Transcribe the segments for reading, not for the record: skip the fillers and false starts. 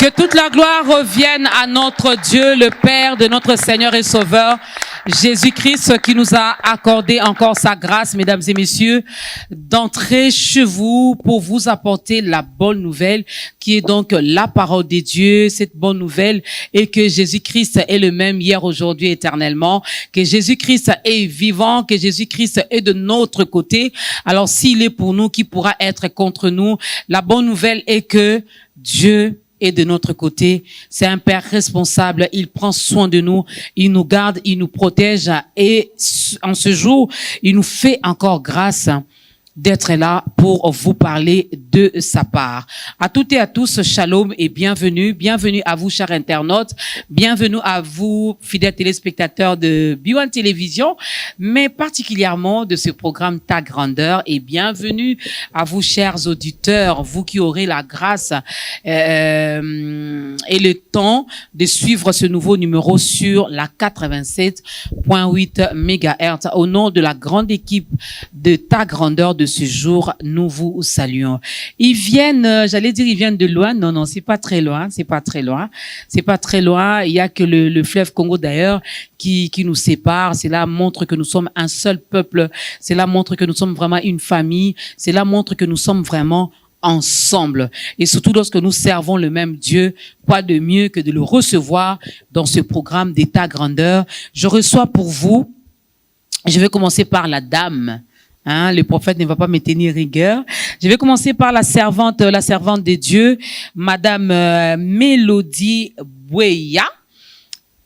Que toute la gloire revienne à notre Dieu, le Père de notre Seigneur et Sauveur, Jésus-Christ, qui nous a accordé encore sa grâce, mesdames et messieurs, d'entrer chez vous pour vous apporter la bonne nouvelle, qui est donc la parole de Dieu. Cette bonne nouvelle est que Jésus-Christ est le même hier, aujourd'hui, éternellement, que Jésus-Christ est vivant, que Jésus-Christ est de notre côté. Alors, s'il est pour nous, qui pourra être contre nous? La bonne nouvelle est que Dieu est de notre côté. C'est un Père responsable. Il prend soin de nous. Il nous garde, il nous protège. Et en ce jour, il nous fait encore grâce d'être là pour vous parler de sa part. À toutes et à tous, shalom et bienvenue. Bienvenue à vous, chers internautes. Bienvenue à vous, fidèles téléspectateurs de B1 Télévision, mais particulièrement de ce programme Ta Grandeur. Et bienvenue à vous, chers auditeurs, vous qui aurez la grâce et le temps de suivre ce nouveau numéro sur la 87.8 MHz. Au nom de la grande équipe de Ta Grandeur de ce jour, nous vous saluons. Ils viennent, ils viennent de loin. Non, c'est pas très loin. C'est pas très loin. Il y a que le fleuve Congo d'ailleurs qui nous sépare. Cela montre que nous sommes un seul peuple. Cela montre que nous sommes vraiment une famille. Cela montre que nous sommes vraiment ensemble. Et surtout lorsque nous servons le même Dieu, quoi de mieux que de le recevoir dans ce programme d'État Grandeur. Je reçois pour vous, je vais commencer par la dame. Le prophète ne va pas me tenir rigueur. Je vais commencer par la servante de Dieu, Madame Mélodie Bouéya,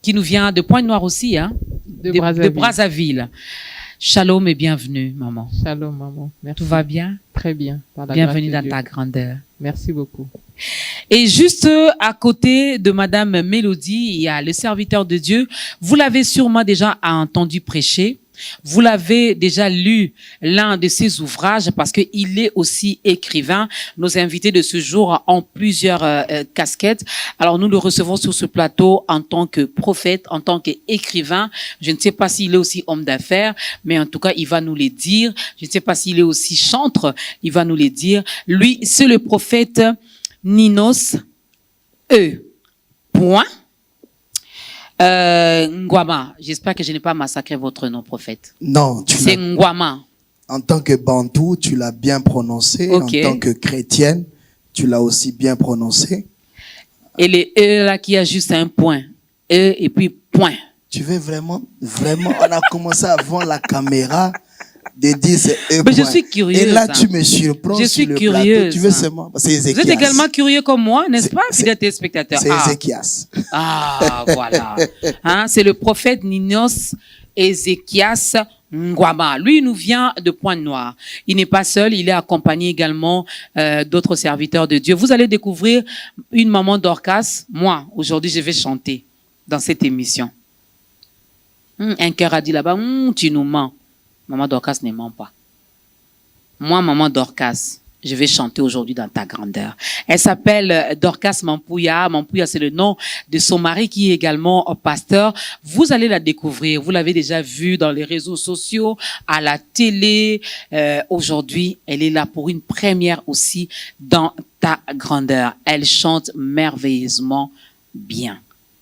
qui nous vient de Pointe-Noire aussi, de Brazzaville. Shalom et bienvenue, maman. Shalom, maman. Merci. Tout va bien? Très bien. Bienvenue dans Ta grandeur. Merci beaucoup. Et juste à côté de Madame Mélodie, il y a le serviteur de Dieu. Vous l'avez sûrement déjà entendu prêcher. Vous l'avez déjà lu l'un de ses ouvrages parce qu'il est aussi écrivain. Nos invités de ce jour ont plusieurs casquettes. Alors nous le recevons sur ce plateau en tant que prophète, en tant qu'écrivain. Je ne sais pas s'il est aussi homme d'affaires, mais en tout cas il va nous les dire. Je ne sais pas s'il est aussi chantre, il va nous les dire. Lui, c'est le prophète Ninos Point. Ngwama, j'espère que je n'ai pas massacré votre nom, prophète. Non, c'est Ngwama. En tant que bantou, tu l'as bien prononcé. Okay. En tant que chrétienne, tu l'as aussi bien prononcé. Et les E là qui a juste un point. E et puis point. Tu veux vraiment, on a commencé avant la caméra de dire c'est E. Mais je suis curieuse. Et là, tu me surprends. Je suis curieuse. Plateau. Tu veux seulement, c'est Ézéchias. Vous êtes également curieux comme moi, n'est-ce pas, fidèles téléspectateurs? C'est Ézéchias. Voilà. C'est le prophète Ninos Ézéchias Ngwama. Lui, il nous vient de Pointe-Noire. Il n'est pas seul, il est accompagné également d'autres serviteurs de Dieu. Vous allez découvrir une maman Dorcas. Moi, aujourd'hui, je vais chanter dans cette émission. Un cœur a dit là-bas, tu nous mens. Maman Dorcas ne ment pas. Moi, maman Dorcas, je vais chanter aujourd'hui dans Ta grandeur. Elle s'appelle Dorcas Mampouya. Mampouya, c'est le nom de son mari qui est également pasteur. Vous allez la découvrir. Vous l'avez déjà vue dans les réseaux sociaux, à la télé. Aujourd'hui, elle est là pour une première aussi dans Ta grandeur. Elle chante merveilleusement bien.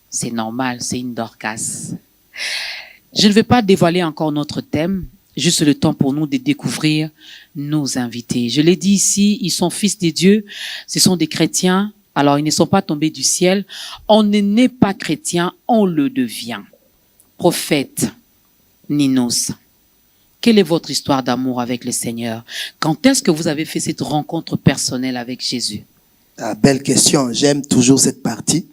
C'est normal, c'est une Dorcas. Je ne vais pas dévoiler encore notre thème. Juste le temps pour nous de découvrir nos invités. Je l'ai dit ici, ils sont fils de Dieu, ce sont des chrétiens, alors ils ne sont pas tombés du ciel. On ne naît pas chrétien, on le devient. Prophète Ninos, quelle est votre histoire d'amour avec le Seigneur? Quand est-ce que vous avez fait cette rencontre personnelle avec Jésus? Belle question, j'aime toujours cette partie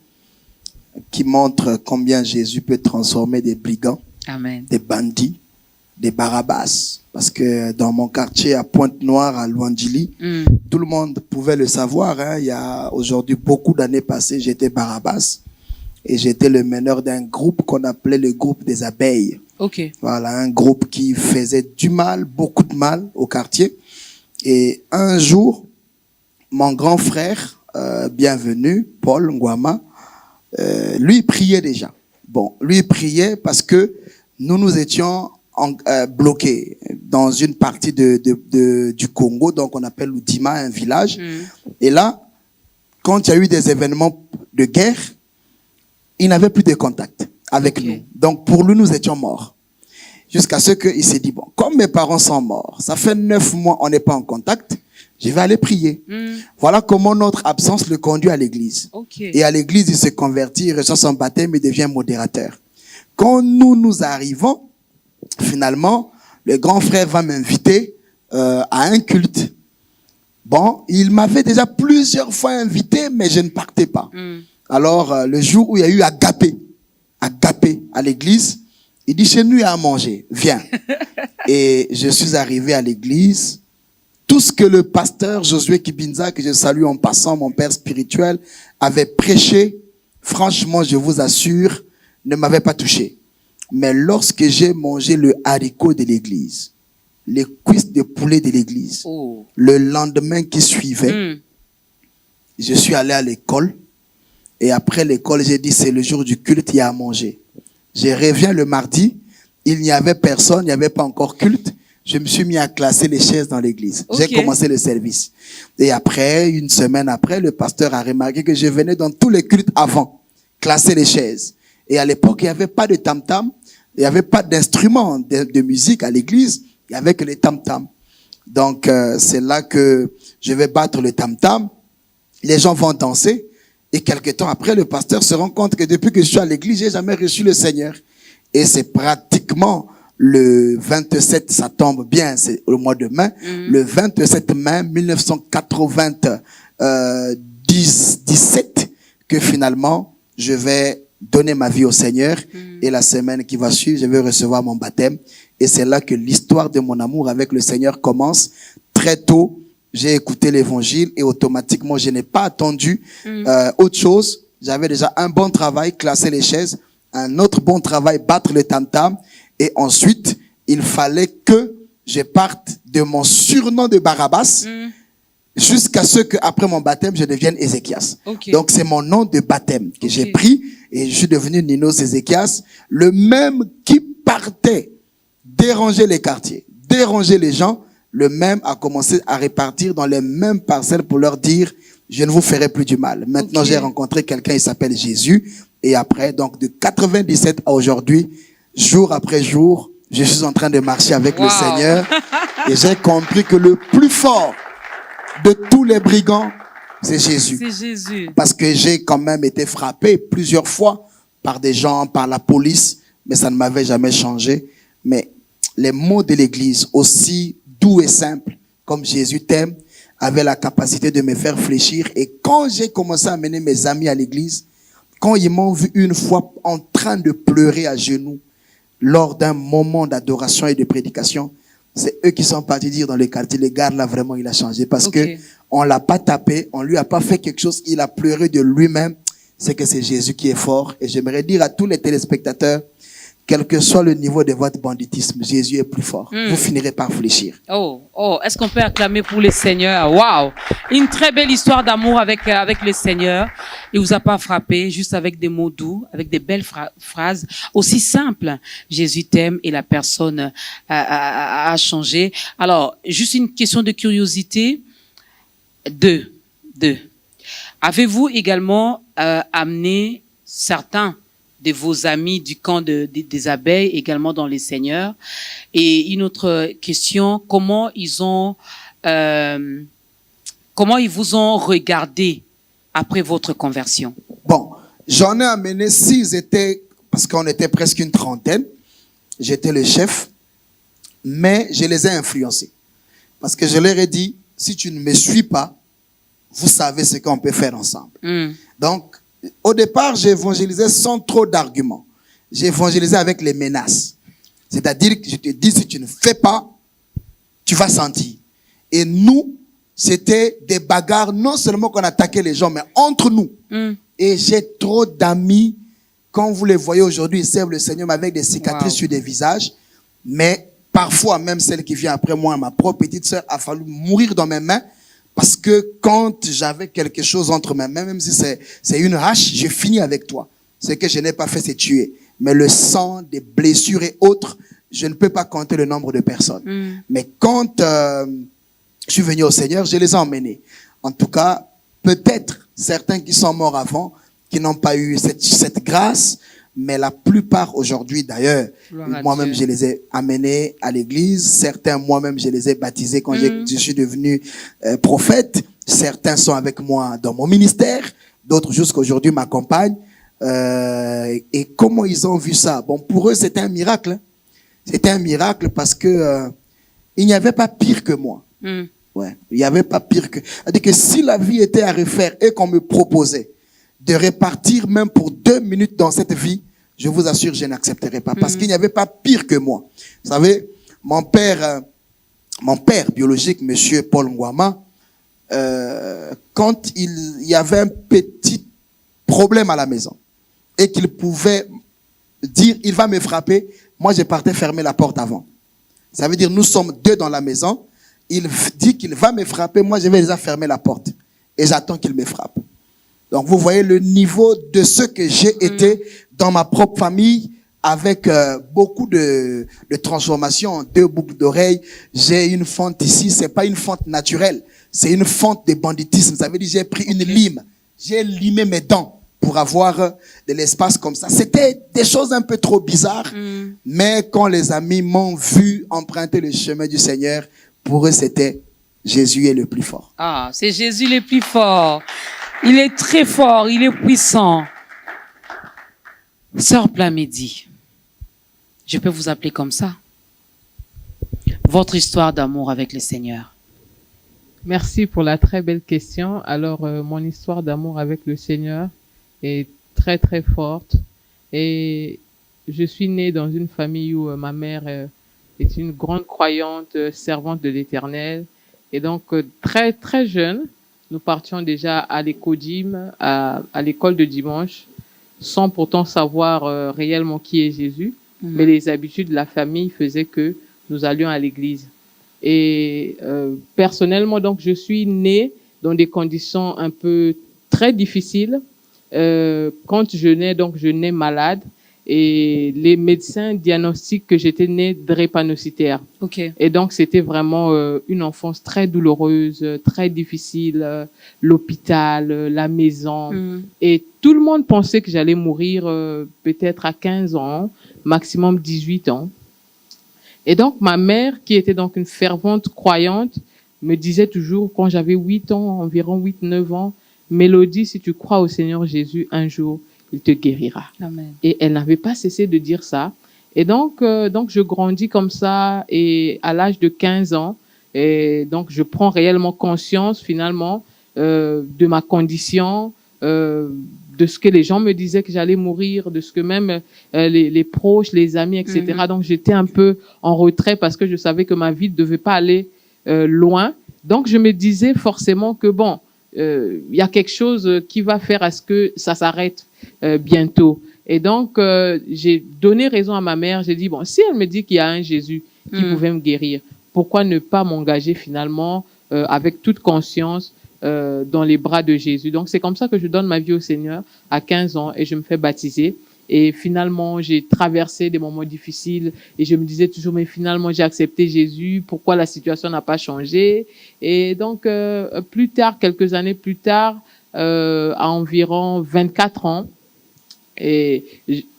qui montre combien Jésus peut transformer des brigands, Amen, des bandits, des Barabbas, parce que dans mon quartier à Pointe-Noire, à Louandjili, tout le monde pouvait le savoir. Il y a aujourd'hui beaucoup d'années passées, j'étais Barabbas et j'étais le meneur d'un groupe qu'on appelait le groupe des abeilles. Okay. Voilà, un groupe qui faisait du mal, beaucoup de mal au quartier. Et un jour, mon grand frère, bienvenu, Paul Ngwama, lui priait déjà. Bon, lui priait parce que nous étions bloqués dans une partie du Congo, donc on appelle Oudima, un village. Et là, quand il y a eu des événements de guerre, il n'avait plus de contact avec nous. Donc pour lui, nous étions morts. Jusqu'à ce qu'il s'est dit, bon, comme mes parents sont morts, ça fait 9 mois, on n'est pas en contact, je vais aller prier. Voilà comment notre absence le conduit à l'église. Et à l'église, il se convertit, il reçoit son baptême et devient modérateur. Quand nous arrivons, finalement, le grand frère va m'inviter à un culte. Bon, il m'avait déjà plusieurs fois invité, mais je ne partais pas. Alors, le jour où il y a eu agapé à l'église, il dit, chez nous, il y a à manger, viens. Et je suis arrivé à l'église. Tout ce que le pasteur Josué Kibinza, que je salue en passant, mon père spirituel, avait prêché, franchement, je vous assure, ne m'avait pas touché. Mais lorsque j'ai mangé le haricot de l'église, les cuisses de poulet de l'église, le lendemain qui suivait, je suis allé à l'école. Et après l'école, j'ai dit, c'est le jour du culte, il y a à manger. Je reviens le mardi, il n'y avait personne, il n'y avait pas encore culte. Je me suis mis à classer les chaises dans l'église. J'ai commencé le service. Et après, une semaine après, le pasteur a remarqué que je venais dans tous les cultes avant, classer les chaises. Et à l'époque, il n'y avait pas de tam-tam, il n'y avait pas d'instrument de musique à l'église, il n'y avait que les tam-tam. Donc, c'est là que je vais battre le tam-tam. Les gens vont danser. Et quelque temps après, le pasteur se rend compte que depuis que je suis à l'église, j'ai jamais reçu le Seigneur. Et c'est pratiquement le 27, ça tombe bien, c'est le mois de mai, le 27 mai 1997, que finalement, je vais donner ma vie au Seigneur. Et la semaine qui va suivre, je vais recevoir mon baptême. Et c'est là que l'histoire de mon amour avec le Seigneur commence. Très tôt, j'ai écouté l'évangile et automatiquement, je n'ai pas attendu autre chose. J'avais déjà un bon travail, classer les chaises, un autre bon travail, battre le tam-tam. Et ensuite, il fallait que je parte de mon surnom de Barabbas jusqu'à ce qu'après mon baptême, je devienne Ézéchias. Donc, c'est mon nom de baptême que j'ai pris et je suis devenu Ninos Ézéchias, le même qui partait déranger les quartiers, déranger les gens. Le même a commencé à répartir dans les mêmes parcelles pour leur dire, je ne vous ferai plus du mal. Maintenant, j'ai rencontré quelqu'un, il s'appelle Jésus. Et après, donc de 97 à aujourd'hui, jour après jour, je suis en train de marcher avec le Seigneur. Et j'ai compris que le plus fort de tous les brigands, c'est Jésus. C'est Jésus. Parce que j'ai quand même été frappé plusieurs fois par des gens, par la police, mais ça ne m'avait jamais changé. Mais les mots de l'église, aussi doux et simple, comme Jésus t'aime, avait la capacité de me faire fléchir. Et quand j'ai commencé à amener mes amis à l'église, quand ils m'ont vu une fois en train de pleurer à genoux, lors d'un moment d'adoration et de prédication, c'est eux qui sont partis dire dans le quartier, les gars, là, vraiment, il a changé. Parce que on l'a pas tapé, on lui a pas fait quelque chose, il a pleuré de lui-même. C'est que c'est Jésus qui est fort. Et j'aimerais dire à tous les téléspectateurs, quel que soit le niveau de votre banditisme, Jésus est plus fort. Vous finirez par fléchir. Est-ce qu'on peut acclamer pour le Seigneur? Waouh! Une très belle histoire d'amour avec le Seigneur. Il vous a pas frappé, juste avec des mots doux, avec des belles phrases aussi simples. Jésus t'aime et la personne a changé. Alors, juste une question de curiosité. Deux. Avez-vous également amené certains de vos amis du camp des abeilles également dans les Seigneurs? Et une autre question, comment ils vous ont regardé après votre conversion? Bon, j'en ai amené 6, parce qu'on était presque une trentaine. J'étais le chef, mais je les ai influencés. Parce que je leur ai dit, si tu ne me suis pas, vous savez ce qu'on peut faire ensemble. Donc, au départ, j'évangélisais sans trop d'arguments. J'évangélisais avec les menaces. C'est-à-dire que je te dis, si tu ne fais pas, tu vas sentir. Et nous, c'était des bagarres, non seulement qu'on attaquait les gens, mais entre nous. Et j'ai trop d'amis, quand vous les voyez aujourd'hui, ils servent le Seigneur avec des cicatrices sur des visages. Mais parfois, même celle qui vient après moi, ma propre petite sœur, a fallu mourir dans mes mains. Parce que quand j'avais quelque chose entre mes mains, même si c'est une hache, je finis avec toi. Ce que je n'ai pas fait, c'est tuer. Mais le sang, des blessures et autres, je ne peux pas compter le nombre de personnes. Mais quand je suis venu au Seigneur, je les ai emmenés. En tout cas, peut-être certains qui sont morts avant, qui n'ont pas eu cette grâce, mais la plupart aujourd'hui, d'ailleurs, Gloire à moi-même, Dieu. je les ai amenés à l'église. Certains, moi-même, je les ai baptisés quand je suis devenu prophète. Certains sont avec moi dans mon ministère. D'autres, jusqu'à aujourd'hui, m'accompagnent. Et comment ils ont vu ça? Bon, pour eux, c'était un miracle. Hein. C'était un miracle parce que il n'y avait pas pire que moi. Ouais, il n'y avait pas pire que. C'est-à-dire que si la vie était à refaire et qu'on me proposait de repartir même pour 2 minutes dans cette vie, je vous assure, je n'accepterais pas. Parce qu'il n'y avait pas pire que moi. Vous savez, mon père biologique, monsieur Paul Ngwama, quand il y avait un petit problème à la maison et qu'il pouvait dire, il va me frapper, moi je partais fermer la porte avant. Ça veut dire, nous sommes 2 dans la maison, il dit qu'il va me frapper, moi je vais déjà fermer la porte et j'attends qu'il me frappe. Donc vous voyez le niveau de ce que j'ai été dans ma propre famille, avec beaucoup de transformations, 2 boucles d'oreilles. J'ai une fente ici, c'est pas une fente naturelle, c'est une fente de banditisme. Ça veut dire j'ai pris une lime, j'ai limé mes dents pour avoir de l'espace comme ça. C'était des choses un peu trop bizarres, mais quand les amis m'ont vu emprunter le chemin du Seigneur, pour eux c'était Jésus est le plus fort. Ah, c'est Jésus le plus fort. Il est très fort, il est puissant. Sœur Plamedi, je peux vous appeler comme ça. Votre histoire d'amour avec le Seigneur. Merci pour la très belle question. Alors, mon histoire d'amour avec le Seigneur est très, très forte. Et je suis née dans une famille où ma mère est une grande croyante, servante de l'Éternel. Et donc, très, très jeune, nous partions déjà à l'écodim, à l'école de dimanche, sans pourtant savoir réellement qui est Jésus. Mais les habitudes de la famille faisaient que nous allions à l'église. Et personnellement, donc, je suis née dans des conditions un peu très difficiles. Quand je nais, donc, je nais malade. Et les médecins diagnostiquent que j'étais née drépanocytaire. Okay. Et donc, c'était vraiment une enfance très douloureuse, très difficile, l'hôpital, la maison. Et tout le monde pensait que j'allais mourir peut-être à 15 ans, maximum 18 ans. Et donc, ma mère, qui était donc une fervente croyante, me disait toujours, quand j'avais 8 ans, environ 8-9 ans, Mélodie, si tu crois au Seigneur Jésus, un jour, il te guérira. Amen. Et elle n'avait pas cessé de dire ça. Et donc je grandis comme ça, et à l'âge de 15 ans, et donc je prends réellement conscience finalement de ma condition, de ce que les gens me disaient que j'allais mourir, de ce que même les proches, les amis, etc. Donc j'étais un peu en retrait parce que je savais que ma vie ne devait pas aller loin. Donc je me disais forcément que bon, il y a quelque chose qui va faire à ce que ça s'arrête bientôt. Et donc, j'ai donné raison à ma mère. J'ai dit, bon, si elle me dit qu'il y a un Jésus qui pouvait me guérir, pourquoi ne pas m'engager finalement avec toute conscience dans les bras de Jésus? Donc, c'est comme ça que je donne ma vie au Seigneur à 15 ans et je me fais baptiser. Et finalement, j'ai traversé des moments difficiles et je me disais toujours, mais finalement, j'ai accepté Jésus. Pourquoi la situation n'a pas changé? Et donc, plus tard, quelques années plus tard, à environ 24 ans, et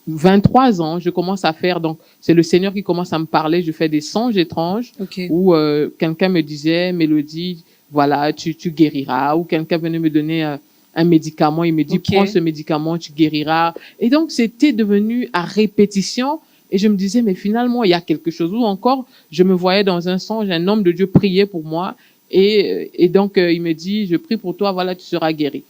23 ans, je commence à faire, donc c'est le Seigneur qui commence à me parler, je fais des songes étranges où quelqu'un me disait, Mélodie, voilà, tu guériras, ou quelqu'un venait me donner un médicament, il me dit, prends ce médicament, tu guériras. Et donc c'était devenu à répétition et je me disais, mais finalement, il y a quelque chose. Ou encore, je me voyais dans un songe, un homme de Dieu prier pour moi et donc il me dit, je prie pour toi, voilà, tu seras guéri.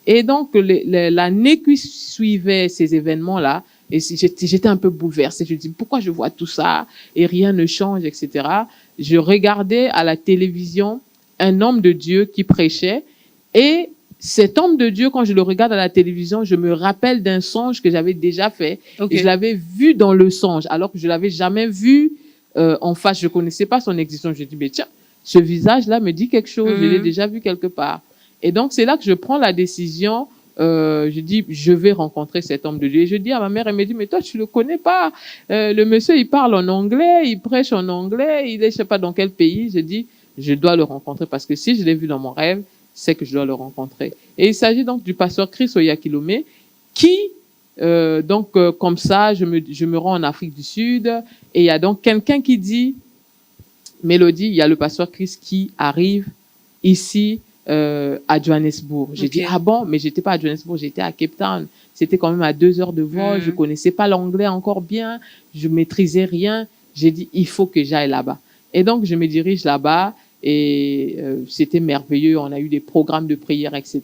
Et donc, l'année qui suivait ces événements-là, et j'étais un peu bouleversée. Je me dis, pourquoi je vois tout ça et rien ne change, etc. Je regardais à la télévision un homme de Dieu qui prêchait. Et cet homme de Dieu, quand je le regarde à la télévision, je me rappelle d'un songe que j'avais déjà fait. Et je l'avais vu dans le songe, alors que je l'avais jamais vu en face. Je connaissais pas son existence. Je dis, mais tiens, ce visage-là me dit quelque chose. Je l'ai déjà vu quelque part. Et donc, c'est là que je prends la décision, je dis, je vais rencontrer cet homme de Dieu. Et je dis à ma mère, elle me dit, mais toi, tu le connais pas. Le monsieur, il parle en anglais, il prêche en anglais, il est, je sais pas dans quel pays. Je dis, je dois le rencontrer parce que si je l'ai vu dans mon rêve, c'est que je dois le rencontrer. Et il s'agit donc du pasteur Chris Oyakilome. Comme ça, je me rends en Afrique du Sud et il y a donc quelqu'un qui dit, Mélodie, il y a le pasteur Chris qui arrive ici à Johannesburg. J'ai dit, ah bon, mais j'étais pas à Johannesburg, j'étais à Cape Town. C'était quand même à 2 heures de vol. Je connaissais pas l'anglais encore bien. Je maîtrisais rien. J'ai dit, il faut que j'aille là-bas. Et donc, je me dirige là-bas et c'était merveilleux. On a eu des programmes de prière, etc.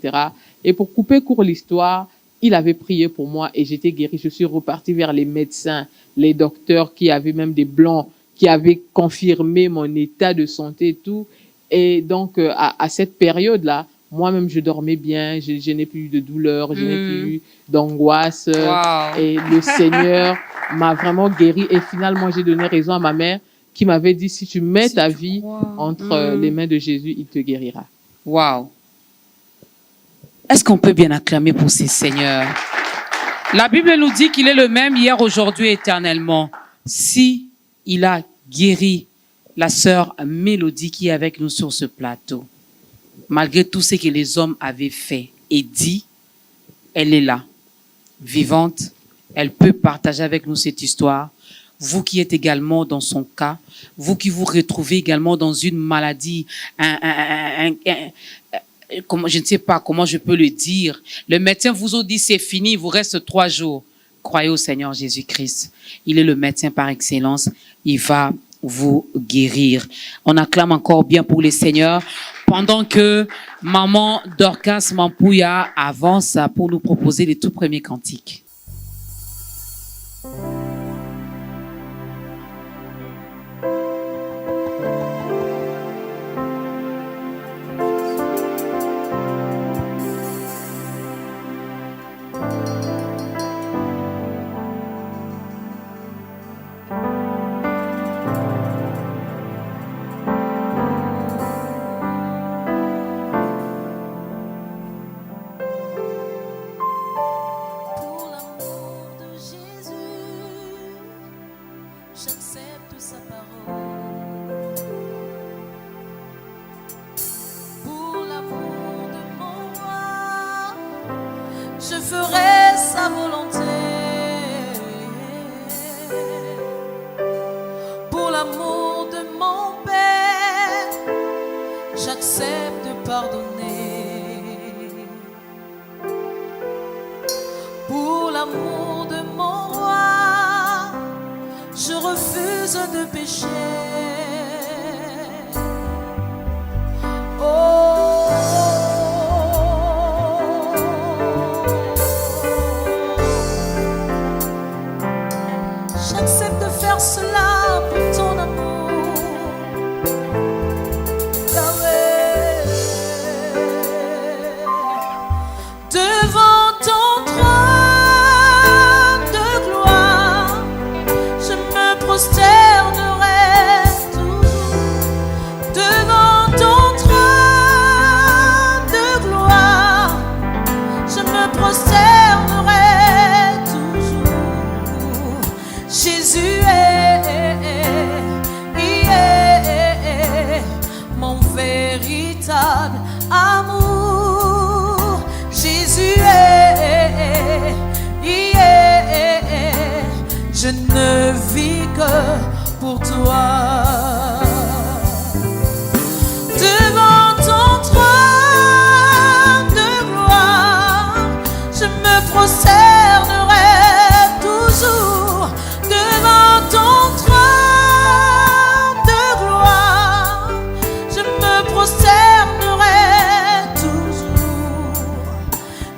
Et pour couper court l'histoire, il avait prié pour moi et j'étais guéri. Je suis reparti vers les médecins, les docteurs qui avaient même des blancs, qui avaient confirmé mon état de santé et tout. Et donc, à cette période-là, moi-même, je dormais bien, je n'ai plus de douleur, je n'ai plus d'angoisse. Wow. Et le Seigneur m'a vraiment guéri. Et finalement, j'ai donné raison à ma mère qui m'avait dit, si tu mets ta vie entre les mains de Jésus, il te guérira. Wow. Est-ce qu'on peut bien acclamer pour ces seigneurs? La Bible nous dit qu'il est le même hier, aujourd'hui, éternellement. Si il a guéri la sœur Mélodie qui est avec nous sur ce plateau, malgré tout ce que les hommes avaient fait et dit, elle est là, vivante. Elle peut partager avec nous cette histoire. Vous qui êtes également dans son cas, vous qui vous retrouvez également dans une maladie, je ne sais pas comment je peux le dire. Le médecin vous a dit c'est fini, il vous reste 3 jours. Croyez au Seigneur Jésus-Christ. Il est le médecin par excellence. Il va vous guérir. On acclame encore bien pour les seigneurs pendant que maman Dorcas Mampouya avance pour nous proposer les tout premiers cantiques. J'accepte sa parole. Pour l'amour de mon roi, je ferai sa volonté. Pour l'amour de mon Père, j'accepte de pardonner. Pour l'amour de mon roi, je refuse de pécher. Oh, j'accepte de faire cela pour ton amour, Yahweh. Devant ton trône de gloire, je me prosternerai toujours. Devant ton trône de gloire, je me prosternerai toujours. Jésus est mon véritable amour. Jésus est, je ne vis que pour toi. Devant ton trône de gloire, je me prosternerai toujours. Devant ton trône de gloire, je me prosternerai toujours.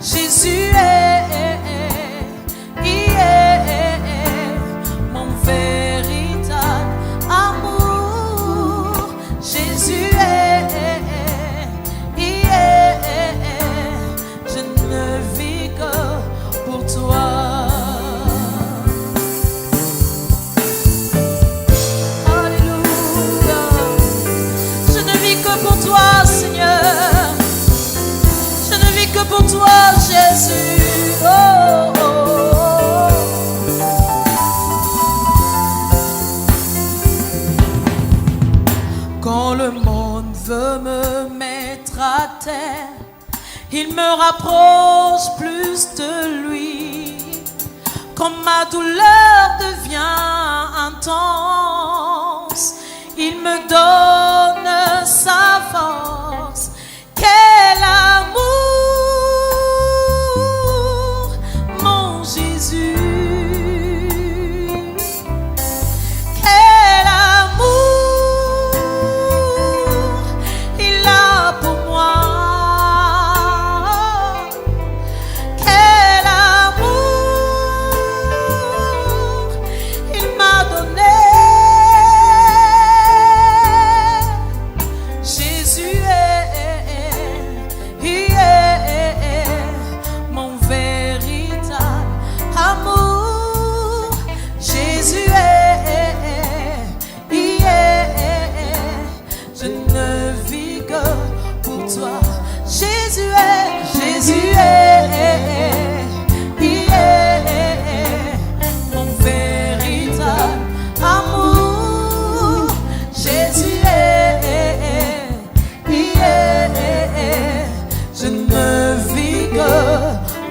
Jésus est mon véritable amour. Jésus est, je ne vis que pour toi. Alléluia. Je ne vis que pour toi, Seigneur. Je ne vis que pour toi, Jésus. Oh, oh, oh. Quand le monde veut me mettre à terre, il me rapproche plus de lui. quand ma douleur devient intense, il me donne sa force. Quel amour, mon Jésus. Quel amour il a pour moi. Quel amour il m'a donné. Jésus est mon véritable amour. Jésus je ne vis que pour toi. Jésus mon véritable amour. Jésus je ne vis que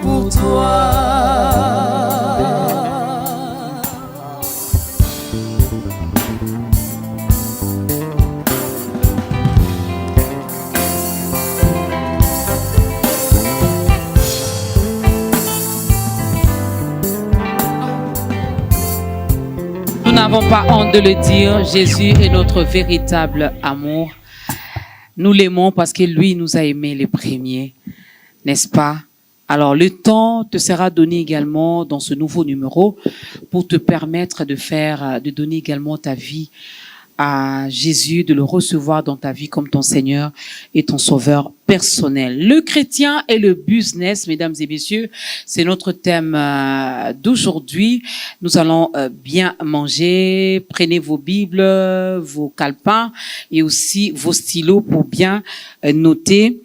pour toi. Nous n'avons pas honte de le dire, Jésus est notre véritable amour. Nous l'aimons parce que lui nous a aimés les premiers, n'est-ce pas? Alors, le temps te sera donné également dans ce nouveau numéro pour te permettre de donner également ta vie à Jésus, de le recevoir dans ta vie comme ton Seigneur et ton Sauveur personnel. Le chrétien et le business, mesdames et messieurs, c'est notre thème d'aujourd'hui. Nous allons bien manger. Prenez vos Bibles, vos calepins et aussi vos stylos pour bien noter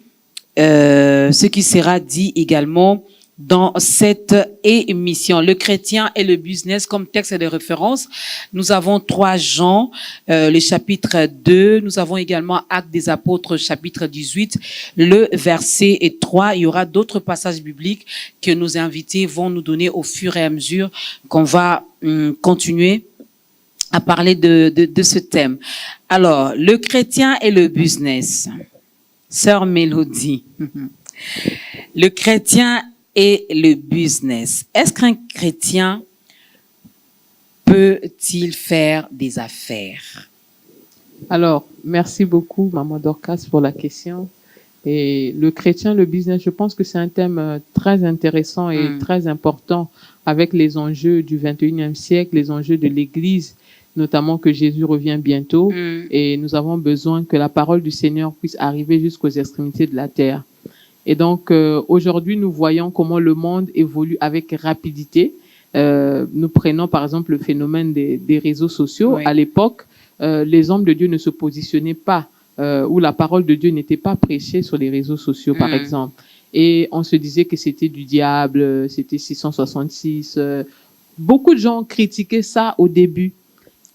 ce qui sera dit également dans cette émission. Le chrétien et le business comme texte de référence. Nous avons 3 Jean, le chapitre 2. Nous avons également Actes des Apôtres, chapitre 18, le verset 3. Il y aura d'autres passages bibliques que nos invités vont nous donner au fur et à mesure qu'on va continuer à parler de ce thème. Alors, le chrétien et le business. Sœur Mélodie. Le chrétien et le business. Est-ce qu'un chrétien peut-il faire des affaires? Alors, merci beaucoup, Maman Dorcas, pour la question. Et le chrétien, le business, je pense que c'est un thème très intéressant et très important avec les enjeux du 21e siècle, les enjeux de l'Église, notamment que Jésus revient bientôt. Et nous avons besoin que la parole du Seigneur puisse arriver jusqu'aux extrémités de la terre. Et donc, aujourd'hui, nous voyons comment le monde évolue avec rapidité. Nous prenons, par exemple, le phénomène des réseaux sociaux. Oui. À l'époque, les hommes de Dieu ne se positionnaient pas, ou la parole de Dieu n'était pas prêchée sur les réseaux sociaux, par exemple. Et on se disait que c'était du diable, c'était 666. Beaucoup de gens critiquaient ça au début.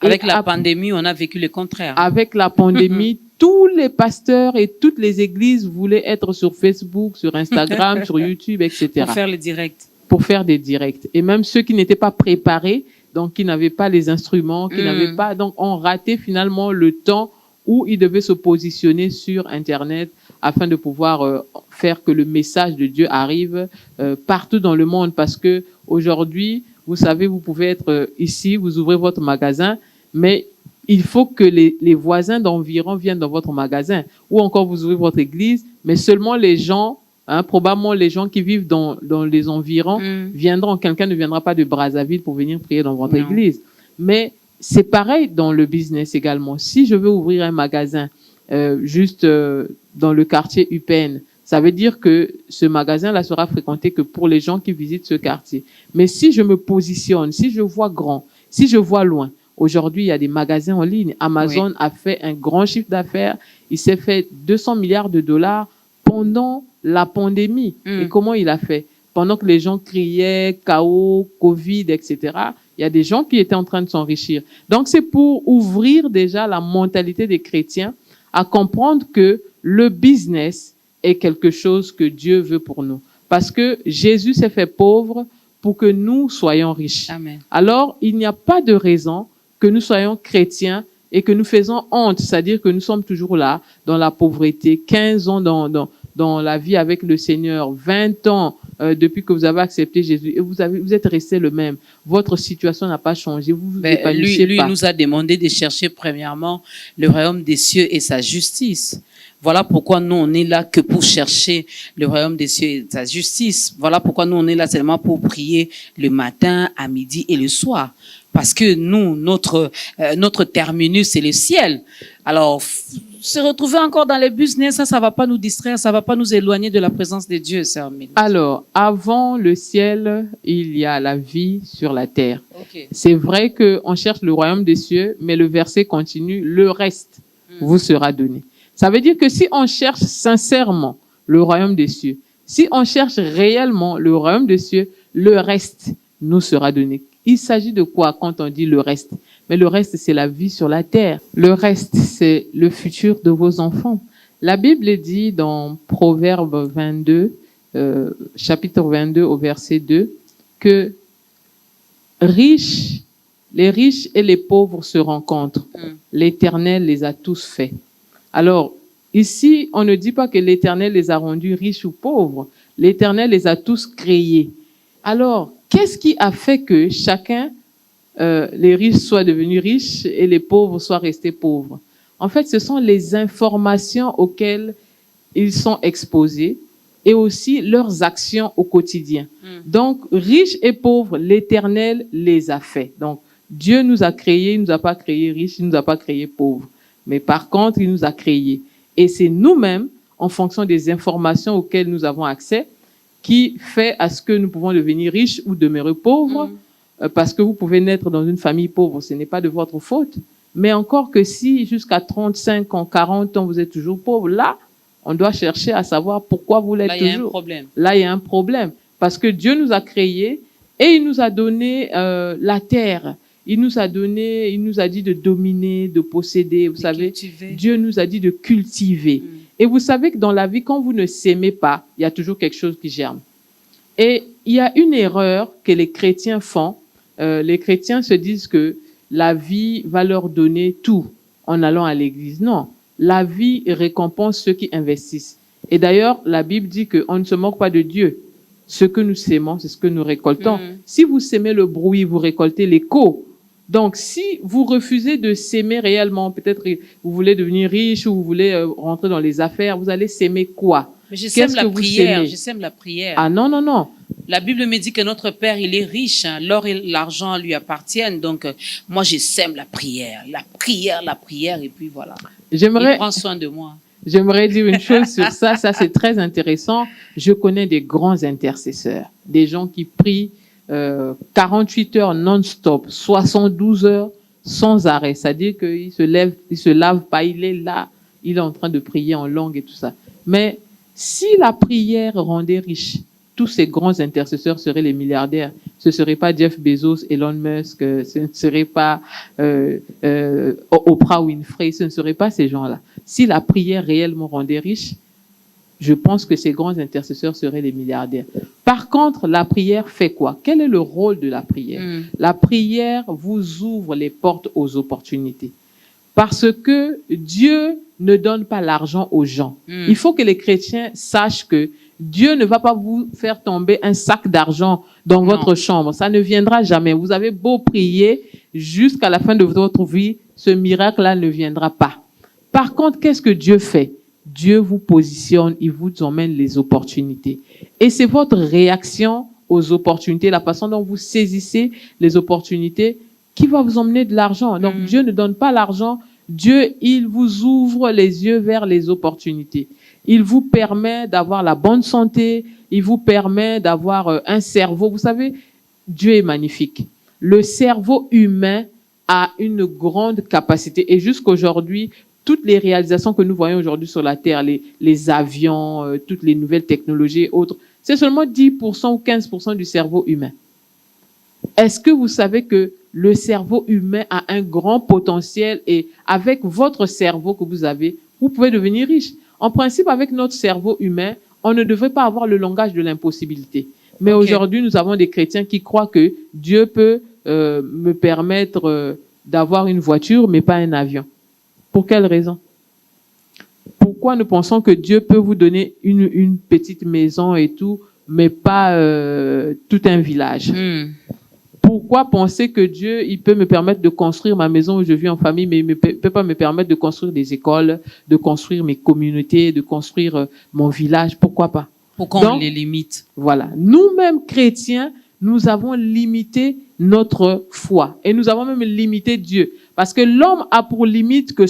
Avec la pandémie, on a vécu le contraire. Avec la pandémie, tous les pasteurs et toutes les églises voulaient être sur Facebook, sur Instagram, sur YouTube, etc. Pour faire les directs. Pour faire des directs. Et même ceux qui n'étaient pas préparés, donc qui n'avaient pas les instruments, qui n'avaient pas, donc ont raté finalement le temps où ils devaient se positionner sur Internet afin de pouvoir faire que le message de Dieu arrive partout dans le monde. Parce que aujourd'hui, vous savez, vous pouvez être ici, vous ouvrez votre magasin, mais il faut que les voisins d'environ viennent dans votre magasin. Ou encore vous ouvrez votre église, mais seulement les gens, probablement les gens qui vivent dans les environs viendront. Quelqu'un ne viendra pas de Brazzaville pour venir prier dans votre église. Mais c'est pareil dans le business également. Si je veux ouvrir un magasin juste dans le quartier UPN, ça veut dire que ce magasin-là sera fréquenté que pour les gens qui visitent ce quartier. Mais si je me positionne, si je vois grand, si je vois loin, aujourd'hui, il y a des magasins en ligne. Amazon a fait un grand chiffre d'affaires. Il s'est fait 200 milliards de dollars pendant la pandémie. Et comment il a fait? Pendant que les gens criaient chaos, Covid, etc., il y a des gens qui étaient en train de s'enrichir. Donc, c'est pour ouvrir déjà la mentalité des chrétiens à comprendre que le business est quelque chose que Dieu veut pour nous. Parce que Jésus s'est fait pauvre pour que nous soyons riches. Amen. Alors, il n'y a pas de raison que nous soyons chrétiens et que nous faisons honte, c'est-à-dire que nous sommes toujours là, dans la pauvreté, 15 ans dans la vie avec le Seigneur, 20 ans depuis que vous avez accepté Jésus, et vous êtes resté le même. Votre situation n'a pas changé, vous vous épanouissez Lui pas. nous a demandé de chercher premièrement le royaume des cieux et sa justice. Voilà pourquoi nous, on est là que pour chercher le royaume des cieux et sa justice. Voilà pourquoi nous, on est là seulement pour prier le matin, à midi et le soir. Parce que nous, notre terminus, c'est le ciel. Alors, se retrouver encore dans les business, ça va pas nous distraire, ça va pas nous éloigner de la présence de Dieu, sœur Amélie. Alors, avant le ciel, il y a la vie sur la terre. Ok. C'est vrai qu'on cherche le royaume des cieux, mais le verset continue, le reste vous sera donné. Ça veut dire que si on cherche sincèrement le royaume des cieux, si on cherche réellement le royaume des cieux, le reste nous sera donné. Il s'agit de quoi quand on dit le reste? Mais le reste, c'est la vie sur la terre. Le reste, c'est le futur de vos enfants. La Bible dit dans Proverbe 22, chapitre 22 au verset 2, que les riches et les pauvres se rencontrent. L'Éternel les a tous faits. Alors, ici, on ne dit pas que l'Éternel les a rendus riches ou pauvres. L'Éternel les a tous créés. Alors, qu'est-ce qui a fait que chacun, les riches soient devenus riches et les pauvres soient restés pauvres? En fait, ce sont les informations auxquelles ils sont exposés et aussi leurs actions au quotidien. Donc, riches et pauvres, l'Éternel les a faits. Donc, Dieu nous a créés, il ne nous a pas créés riches, il ne nous a pas créés pauvres. Mais par contre, il nous a créés. Et c'est nous-mêmes, en fonction des informations auxquelles nous avons accès, qui fait à ce que nous pouvons devenir riches ou demeurer pauvres, parce que vous pouvez naître dans une famille pauvre, ce n'est pas de votre faute. Mais encore que si jusqu'à 35 ans, 40 ans, vous êtes toujours pauvre, là, on doit chercher à savoir pourquoi vous l'êtes toujours. Là, il y a un problème. Là, il y a un problème. Parce que Dieu nous a créés et il nous a donné la terre. Il nous a dit de dominer, de posséder. Vous savez, cultiver. Dieu nous a dit de cultiver. Et vous savez que dans la vie, quand vous ne s'aimez pas, il y a toujours quelque chose qui germe. Et il y a une erreur que les chrétiens font. Les chrétiens se disent que la vie va leur donner tout en allant à l'église. Non, la vie récompense ceux qui investissent. Et d'ailleurs, la Bible dit qu'on ne se moque pas de Dieu. Ce que nous sémons, c'est ce que nous récoltons. Si vous sémez le bruit, vous récoltez l'écho. Donc, si vous refusez de s'aimer réellement, peut-être vous voulez devenir riche ou vous voulez rentrer dans les affaires, vous allez s'aimer quoi? Mais je sème la que vous prière, s'aimez? je sème la prière. Ah non, non, non. La Bible me dit que notre Père, il est riche, hein. L'or et l'argent lui appartiennent. Donc, moi, je sème la prière, et puis voilà. Il prend soin de moi. J'aimerais dire une chose sur ça. Ça, c'est très intéressant. Je connais des grands intercesseurs, des gens qui prient 48 heures non-stop, 72 heures sans arrêt. C'est-à-dire qu'il se lave pas, il est là, il est en train de prier en langue et tout ça. Mais si la prière rendait riche, tous ces grands intercesseurs seraient les milliardaires. Ce ne serait pas Jeff Bezos, Elon Musk, ce ne serait pas Oprah Winfrey, ce ne serait pas ces gens-là. Si la prière réellement rendait riche, je pense que ces grands intercesseurs seraient les milliardaires. Par contre, la prière fait quoi? Quel est le rôle de la prière? La prière vous ouvre les portes aux opportunités. Parce que Dieu ne donne pas l'argent aux gens. Il faut que les chrétiens sachent que Dieu ne va pas vous faire tomber un sac d'argent dans votre chambre. Ça ne viendra jamais. Vous avez beau prier jusqu'à la fin de votre vie, ce miracle-là ne viendra pas. Par contre, qu'est-ce que Dieu fait? Dieu vous positionne, il vous emmène les opportunités. Et c'est votre réaction aux opportunités, la façon dont vous saisissez les opportunités qui va vous emmener de l'argent. Donc, Dieu ne donne pas l'argent. Dieu, il vous ouvre les yeux vers les opportunités. Il vous permet d'avoir la bonne santé. Il vous permet d'avoir un cerveau. Vous savez, Dieu est magnifique. Le cerveau humain a une grande capacité. Et jusqu'aujourd'hui, toutes les réalisations que nous voyons aujourd'hui sur la Terre, les avions, toutes les nouvelles technologies et autres, c'est seulement 10% ou 15% du cerveau humain. Est-ce que vous savez que le cerveau humain a un grand potentiel et avec votre cerveau que vous avez, vous pouvez devenir riche? En principe, avec notre cerveau humain, on ne devrait pas avoir le langage de l'impossibilité. Mais Ok. aujourd'hui, nous avons des chrétiens qui croient que Dieu peut me permettre d'avoir une voiture, mais pas un avion. Pour quelle raison? Pourquoi nous pensons que Dieu peut vous donner une petite maison et tout, mais pas tout un village? Pourquoi penser que Dieu, il peut me permettre de construire ma maison où je vis en famille, mais il ne peut pas me permettre de construire des écoles, de construire mes communautés, de construire mon village? Pourquoi pas? Pourquoi on Donc, les limite? Voilà. Nous-mêmes, chrétiens, nous avons limité notre foi. Et nous avons même limité Dieu. Parce que l'homme a pour limite que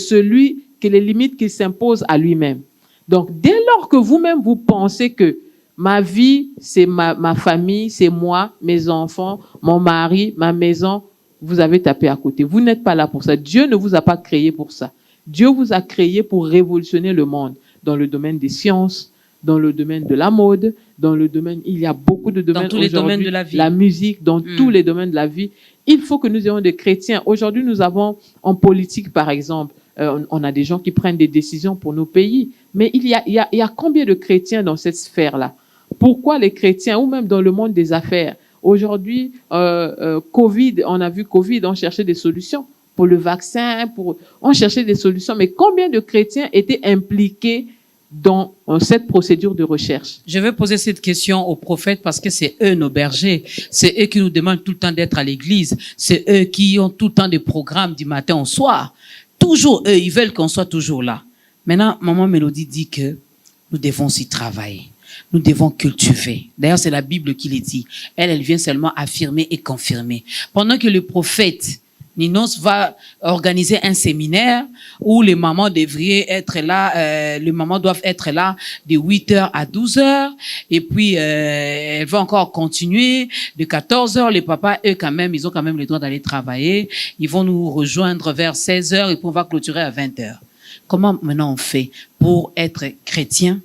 les limites qu'il s'impose à lui-même. Donc, dès lors que vous-même, vous pensez que ma vie, c'est ma famille, c'est moi, mes enfants, mon mari, ma maison, vous avez tapé à côté. Vous n'êtes pas là pour ça. Dieu ne vous a pas créé pour ça. Dieu vous a créé pour révolutionner le monde dans le domaine des sciences, dans le domaine de la mode, dans le domaine, il y a beaucoup de domaines Dans tous les aujourd'hui, domaines de la vie. la musique, dans tous les domaines de la vie. Il faut que nous ayons des chrétiens. Aujourd'hui, nous avons en politique, par exemple, on a des gens qui prennent des décisions pour nos pays. Mais il y a combien de chrétiens dans cette sphère-là? Pourquoi les chrétiens, ou même dans le monde des affaires? Aujourd'hui, Covid, on a vu Covid, on cherchait des solutions pour le vaccin, on cherchait des solutions. Mais combien de chrétiens étaient impliqués dans cette procédure de recherche? Je vais poser cette question aux prophètes parce que c'est eux nos bergers. C'est eux qui nous demandent tout le temps d'être à l'église. C'est eux qui ont tout le temps des programmes du matin au soir. Toujours eux, ils veulent qu'on soit toujours là. Maintenant, Maman Mélodie dit que nous devons aussi travailler. Nous devons cultiver. D'ailleurs, c'est la Bible qui le dit. Elle vient seulement affirmer et confirmer. Pendant que le prophète Ninos va organiser un séminaire où les mamans devraient être là, les mamans doivent être là de 8h à 12h, et puis elle va encore continuer de 14h. Les papas, eux, quand même, ils ont quand même le droit d'aller travailler. Ils vont nous rejoindre vers 16h et puis on va clôturer à 20h. Comment maintenant on fait pour être chrétien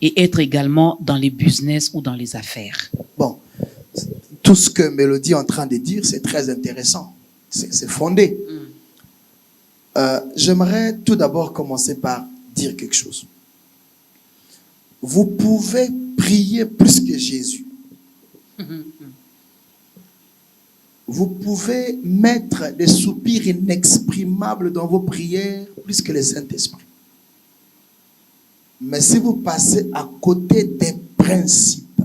et être également dans les business ou dans les affaires? Bon, tout ce que Mélodie est en train de dire, c'est très intéressant. C'est fondé. J'aimerais tout d'abord commencer par dire quelque chose. Vous pouvez prier plus que Jésus. Vous pouvez mettre des soupirs inexprimables dans vos prières plus que le Saint-Esprit. Mais si vous passez à côté des principes,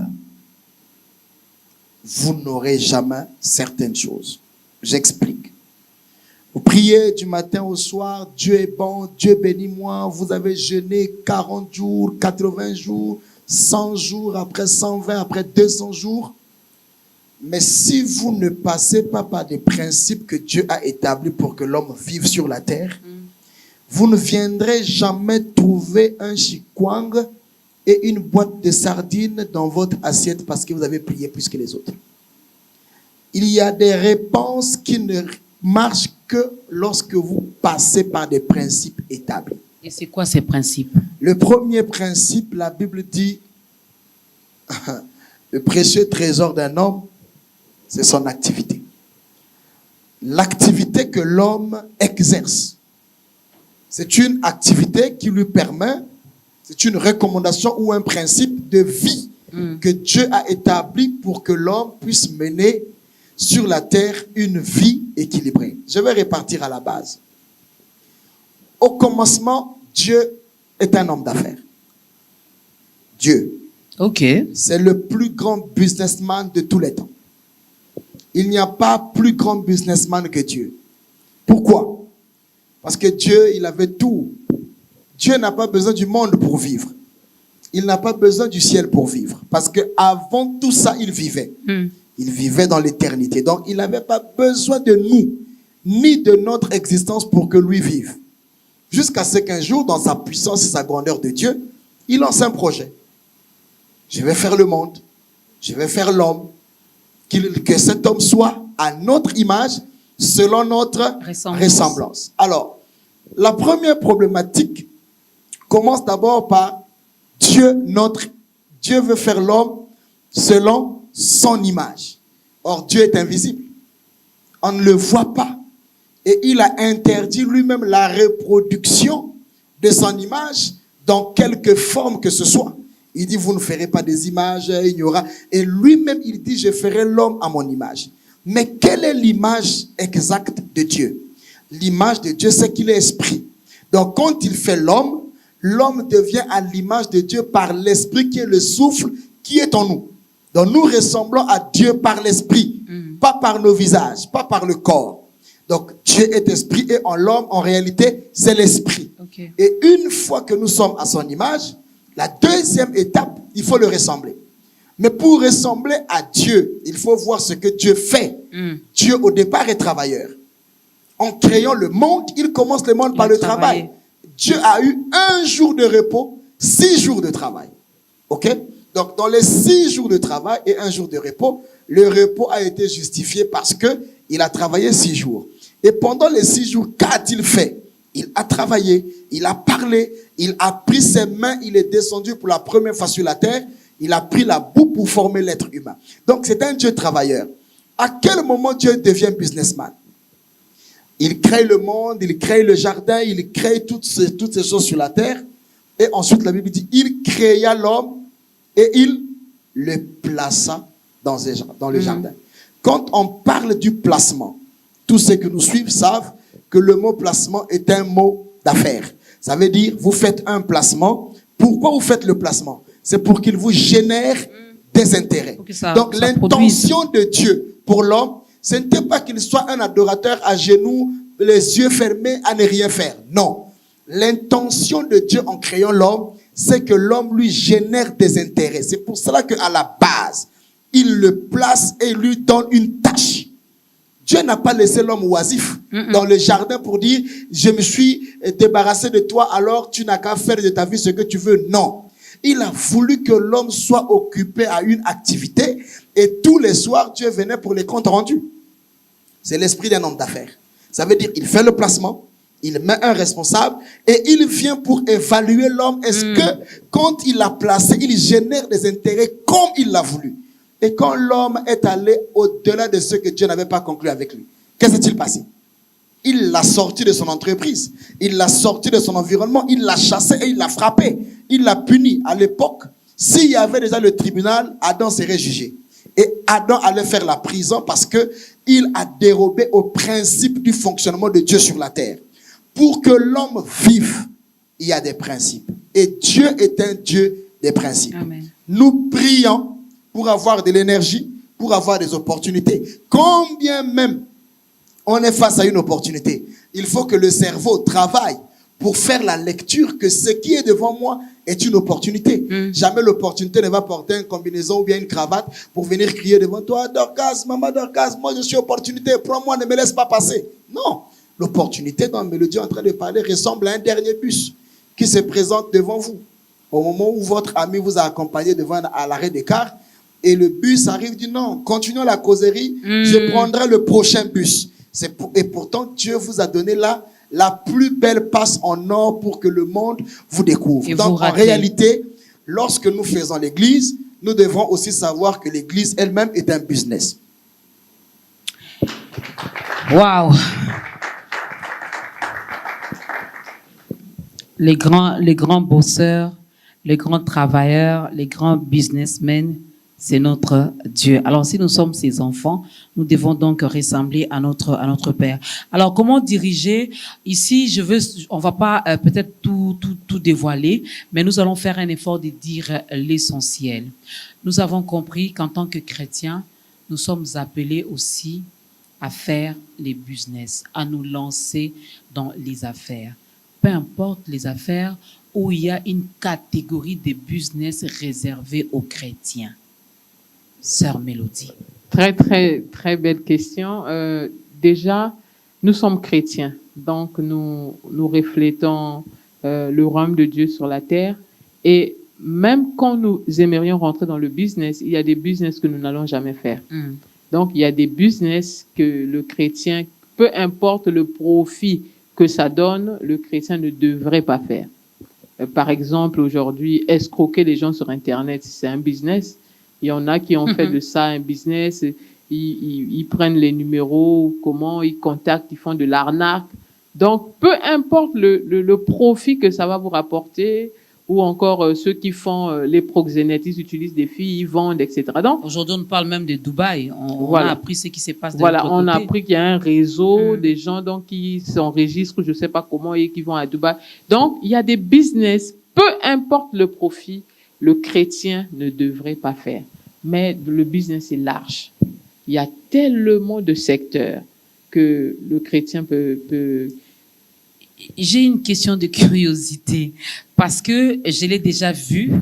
vous n'aurez jamais certaines choses. J'explique. Vous priez du matin au soir, Dieu est bon, Dieu bénit moi, vous avez jeûné 40 jours, 80 jours, 100 jours, après 120, après 200 jours. Mais si vous ne passez pas par des principes que Dieu a établis pour que l'homme vive sur la terre, vous ne viendrez jamais trouver un chikwang et une boîte de sardines dans votre assiette parce que vous avez prié plus que les autres. Il y a des réponses qui ne marchent que lorsque vous passez par des principes établis. Et c'est quoi ces principes? Le premier principe, la Bible dit, le précieux trésor d'un homme, c'est son activité. L'activité que l'homme exerce, c'est une activité qui lui permet, c'est une recommandation ou un principe de vie que Dieu a établi pour que l'homme puisse mener sur la terre une vie équilibrée. Je vais repartir à la base. Au commencement, Dieu est un homme d'affaires. Dieu. Ok. C'est le plus grand businessman de tous les temps. Il n'y a pas plus grand businessman que Dieu. Pourquoi? Parce que Dieu, il avait tout. Dieu n'a pas besoin du monde pour vivre. Il n'a pas besoin du ciel pour vivre. Parce que avant tout ça, il vivait. Il vivait dans l'éternité. Donc, il n'avait pas besoin de nous, ni de notre existence pour que lui vive. Jusqu'à ce qu'un jour, dans sa puissance et sa grandeur de Dieu, il lance un projet. Je vais faire le monde. Je vais faire l'homme. Que cet homme soit à notre image, selon notre ressemblance. Alors, la première problématique commence d'abord par Dieu veut faire l'homme selon son image. Or, Dieu est invisible. On ne le voit pas. Et il a interdit lui-même la reproduction de son image dans quelque forme que ce soit. Il dit, vous ne ferez pas des images, il y aura... Et lui-même, il dit, je ferai l'homme à mon image. Mais quelle est l'image exacte de Dieu? L'image de Dieu, c'est qu'il est esprit. Donc, quand il fait l'homme, l'homme devient à l'image de Dieu par l'esprit qui est le souffle qui est en nous. Donc, nous ressemblons à Dieu par l'esprit, pas par nos visages, pas par le corps. Donc, Dieu est esprit et en l'homme, en réalité, c'est l'esprit. Okay. Et une fois que nous sommes à son image, la deuxième étape, il faut le ressembler. Mais pour ressembler à Dieu, il faut voir ce que Dieu fait. Dieu, au départ, est travailleur. En créant le monde, il commence le monde par le travail. Dieu a eu 1 jour de repos, 6 jours de travail. OK? Donc, dans les 6 jours de travail et 1 jour de repos, le repos a été justifié parce que il a travaillé 6 jours. Et pendant les 6 jours, qu'a-t-il fait? Il a travaillé, il a parlé, il a pris ses mains, il est descendu pour la première fois sur la terre, il a pris la boue pour former l'être humain. Donc, c'est un Dieu travailleur. À quel moment Dieu devient businessman? Il crée le monde, il crée le jardin, il crée toutes ces choses sur la terre. Et ensuite, la Bible dit, il créa l'homme et il le plaça dans le jardin. Quand on parle du placement, tous ceux que nous suivent savent que le mot placement est un mot d'affaires. Ça veut dire, vous faites un placement. Pourquoi vous faites le placement? C'est pour qu'il vous génère des intérêts. Donc, l'intention de Dieu pour l'homme, ce n'était pas qu'il soit un adorateur à genoux, les yeux fermés, à ne rien faire. Non. L'intention de Dieu en créant l'homme, c'est que l'homme lui génère des intérêts. C'est pour cela qu'à la base, il le place et lui donne une tâche. Dieu n'a pas laissé l'homme oisif dans le jardin pour dire, je me suis débarrassé de toi, alors tu n'as qu'à faire de ta vie ce que tu veux. Non. Il a voulu que l'homme soit occupé à une activité et tous les soirs, Dieu venait pour les comptes rendus. C'est l'esprit d'un homme d'affaires. Ça veut dire, il fait le placement, il met un responsable et il vient pour évaluer l'homme. Est-ce que quand il l'a placé, il génère des intérêts comme il l'a voulu? Et quand l'homme est allé au-delà de ce que Dieu n'avait pas conclu avec lui, qu'est-ce qui s'est passé? Il l'a sorti de son entreprise, il l'a sorti de son environnement, il l'a chassé et il l'a frappé, il l'a puni. À l'époque, s'il y avait déjà le tribunal, Adam serait jugé. Et Adam allait faire la prison parce que il a dérobé au principe du fonctionnement de Dieu sur la terre. Pour que l'homme vive, il y a des principes. Et Dieu est un Dieu des principes. Amen. Nous prions pour avoir de l'énergie, pour avoir des opportunités. Combien même on est face à une opportunité, il faut que le cerveau travaille pour faire la lecture que ce qui est devant moi est une opportunité. Jamais l'opportunité ne va porter une combinaison ou bien une cravate pour venir crier devant toi, Dorcas, maman Dorcas, moi je suis opportunité, prends-moi, ne me laisse pas passer. Non, l'opportunité dont Mélodie est en train de parler ressemble à un dernier bus qui se présente devant vous. Au moment où votre ami vous a accompagné à l'arrêt des cars, et le bus arrive, dit non, continuons la causerie, je prendrai le prochain bus. Et pourtant, Dieu vous a donné là la plus belle passe en or pour que le monde vous découvre. Et donc, en réalité, lorsque nous faisons l'église, nous devons aussi savoir que l'église elle-même est un business. Waouh! Les grands bosseurs, les grands travailleurs, les grands businessmen, c'est notre Dieu. Alors, si nous sommes ses enfants, nous devons donc ressembler à notre Père. Alors, comment diriger? Ici, on va pas peut-être tout dévoiler, mais nous allons faire un effort de dire l'essentiel. Nous avons compris qu'en tant que chrétiens, nous sommes appelés aussi à faire les business, à nous lancer dans les affaires. Peu importe les affaires où il y a une catégorie de business réservée aux chrétiens. Sœur Mélodie. Très, très, très belle question. Déjà, nous sommes chrétiens, donc nous reflétons le royaume de Dieu sur la terre. Et même quand nous aimerions rentrer dans le business, il y a des business que nous n'allons jamais faire. Donc, il y a des business que le chrétien, peu importe le profit que ça donne, le chrétien ne devrait pas faire. Par exemple, aujourd'hui, escroquer les gens sur Internet, c'est un business. Il y en a qui ont fait de ça un business. Ils prennent les numéros, comment ils contactent, ils font de l'arnaque. Donc, peu importe le profit que ça va vous rapporter ou encore ceux qui font les proxénètes, ils utilisent des filles, ils vendent, etc. Donc, Aujourd'hui, on parle même de Dubaï. On Voilà. a appris ce qui se passe de voilà, l'autre on a côté. appris qu'il y a un réseau des gens donc qui s'enregistrent, je sais pas comment, et qui vont à Dubaï. Donc, il y a des business, peu importe le profit, le chrétien ne devrait pas faire. Mais le business est large. Il y a tellement de secteurs que le chrétien peut... J'ai une question de curiosité parce que je l'ai déjà vu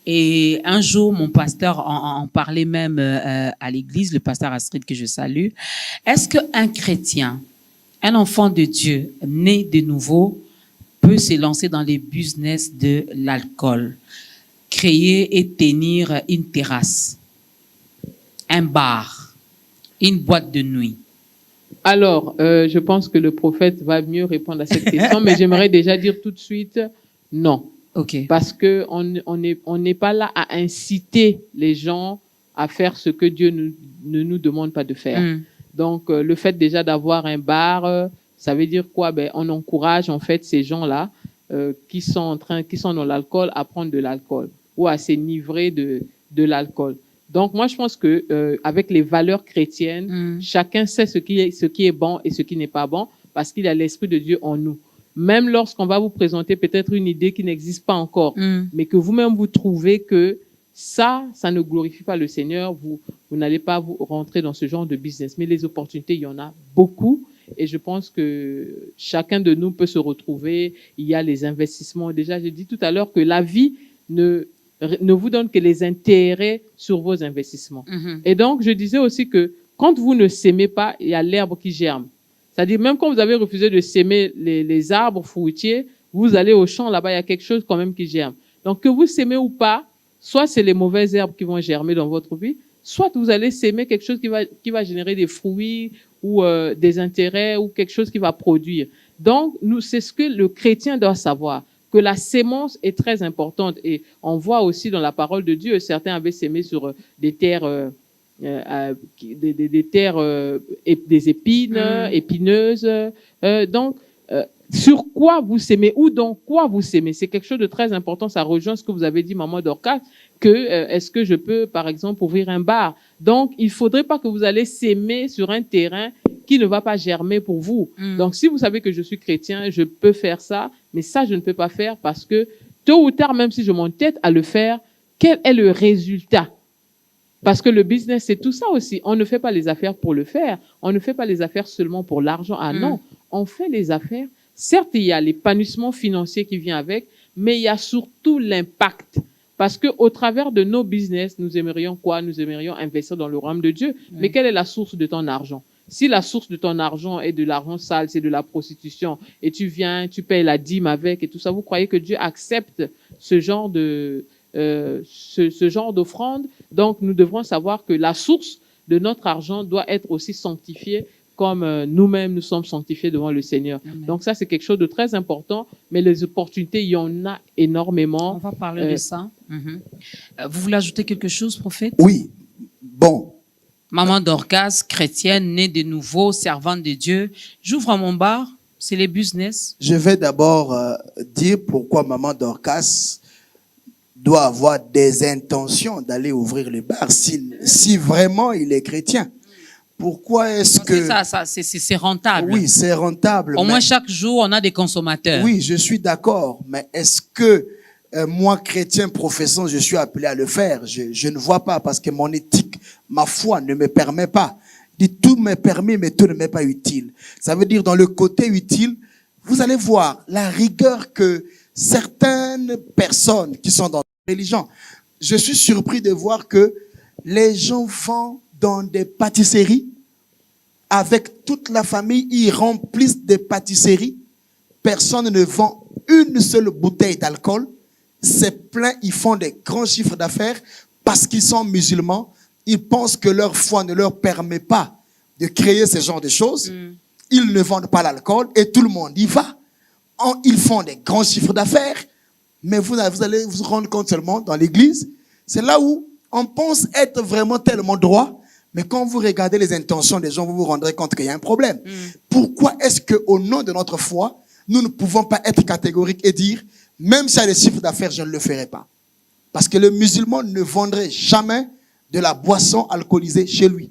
et un jour mon pasteur en parlait même à l'église, le pasteur Astrid que je salue. Est-ce qu'un chrétien, un enfant de Dieu né de nouveau peut se lancer dans les business de l'alcool, créer et tenir une terrasse, un bar, une boîte de nuit? Alors, je pense que le prophète va mieux répondre à cette question, mais j'aimerais déjà dire tout de suite non. OK. Parce que on n'est pas là à inciter les gens à faire ce que Dieu ne nous demande pas de faire. Donc, le fait déjà d'avoir un bar, ça veut dire quoi? Ben, on encourage en fait ces gens-là qui sont dans l'alcool à prendre de l'alcool ou à s'enivrer de l'alcool. Donc, moi, je pense que avec les valeurs chrétiennes, chacun sait ce qui est bon et ce qui n'est pas bon, parce qu'il y a l'Esprit de Dieu en nous. Même lorsqu'on va vous présenter peut-être une idée qui n'existe pas encore, mais que vous-même vous trouvez que ça ne glorifie pas le Seigneur, vous n'allez pas vous rentrer dans ce genre de business. Mais les opportunités, il y en a beaucoup. Et je pense que chacun de nous peut se retrouver. Il y a les investissements. Déjà, j'ai dit tout à l'heure que la vie ne vous donne que les intérêts sur vos investissements. Et donc, je disais aussi que quand vous ne s'aimez pas, il y a l'herbe qui germe. C'est-à-dire, même quand vous avez refusé de s'aimer les arbres fruitiers, vous allez au champ, là-bas, il y a quelque chose quand même qui germe. Donc, que vous s'aimez ou pas, soit c'est les mauvaises herbes qui vont germer dans votre vie, soit vous allez s'aimer quelque chose qui va générer des fruits ou des intérêts ou quelque chose qui va produire. Donc, c'est ce que le chrétien doit savoir, que la sémence est très importante. Et on voit aussi dans la parole de Dieu, certains avaient sémé sur des terres des épines, épineuses. Donc, sur quoi vous s'aimez ou dans quoi vous s'aimez, c'est quelque chose de très important. Ça rejoint ce que vous avez dit, maman Dorcas, que est-ce que je peux, par exemple, ouvrir un bar? Donc, il faudrait pas que vous allez s'aimer sur un terrain qui ne va pas germer pour vous. Donc, si vous savez que je suis chrétien, je peux faire ça, mais ça, je ne peux pas faire parce que tôt ou tard, même si je m'entête à le faire, quel est le résultat? Parce que le business, c'est tout ça aussi. On ne fait pas les affaires pour le faire. On ne fait pas les affaires seulement pour l'argent. Ah non, on fait les affaires. Certes, il y a l'épanouissement financier qui vient avec, mais il y a surtout l'impact. Parce que au travers de nos business, nous aimerions quoi? Nous aimerions investir dans le royaume de Dieu. Mais quelle est la source de ton argent? Si la source de ton argent est de l'argent sale, c'est de la prostitution, et tu viens, tu payes la dîme avec et tout ça, vous croyez que Dieu accepte ce genre ce genre d'offrande? Donc, nous devrons savoir que la source de notre argent doit être aussi sanctifiée comme nous-mêmes nous sommes sanctifiés devant le Seigneur. Amen. Donc ça, c'est quelque chose de très important, mais les opportunités, il y en a énormément. On va parler de ça. Vous voulez ajouter quelque chose, prophète? Oui. Bon. Maman Dorcas, chrétienne, née de nouveau, servante de Dieu. J'ouvre mon bar, c'est les business. Je vais d'abord dire pourquoi maman Dorcas doit avoir des intentions d'aller ouvrir le bar si vraiment il est chrétien. Pourquoi est-ce que... c'est rentable. Oui, c'est rentable. Au moins chaque jour, on a des consommateurs. Oui, je suis d'accord. Mais est-ce que moi, chrétien professant, je suis appelé à le faire? Je ne vois pas parce que mon éthique, ma foi ne me permet pas. Dit tout m'est permis, mais tout ne m'est pas utile. Ça veut dire dans le côté utile, vous allez voir la rigueur que certaines personnes qui sont dans la religion. Je suis surpris de voir que les gens vont dans des pâtisseries, avec toute la famille, ils remplissent des pâtisseries. Personne ne vend une seule bouteille d'alcool. C'est plein, ils font des grands chiffres d'affaires parce qu'ils sont musulmans. Ils pensent que leur foi ne leur permet pas de créer ce genre de choses. Ils ne vendent pas l'alcool et tout le monde y va. Ils font des grands chiffres d'affaires. Mais vous allez vous rendre compte seulement dans l'église. C'est là où on pense être vraiment tellement droit. Mais quand vous regardez les intentions des gens, vous vous rendrez compte qu'il y a un problème. Pourquoi est-ce qu'au nom de notre foi, nous ne pouvons pas être catégoriques et dire même s'il y a des chiffres d'affaires, je ne le ferai pas. Parce que le musulman ne vendrait jamais de la boisson alcoolisée chez lui.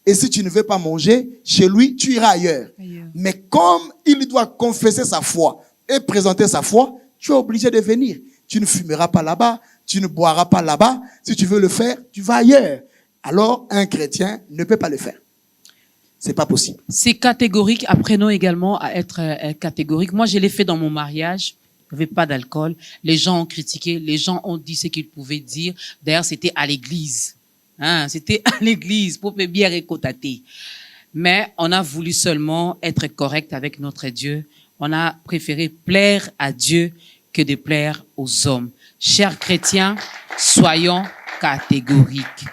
Et si tu ne veux pas manger chez lui, tu iras ailleurs. Mais comme il doit confesser sa foi et présenter sa foi, tu es obligé de venir. Tu ne fumeras pas là-bas, tu ne boiras pas là-bas. Si tu veux le faire, tu vas ailleurs. Alors, un chrétien ne peut pas le faire. C'est pas possible. C'est catégorique. Apprenons également à être catégorique. Moi, je l'ai fait dans mon mariage. Il n'y avait pas d'alcool. Les gens ont critiqué. Les gens ont dit ce qu'ils pouvaient dire. D'ailleurs, c'était à l'église. C'était à l'église. Pour bien récotater. Mais on a voulu seulement être correct avec notre Dieu. On a préféré plaire à Dieu que de plaire aux hommes. Chers chrétiens, soyons catégoriques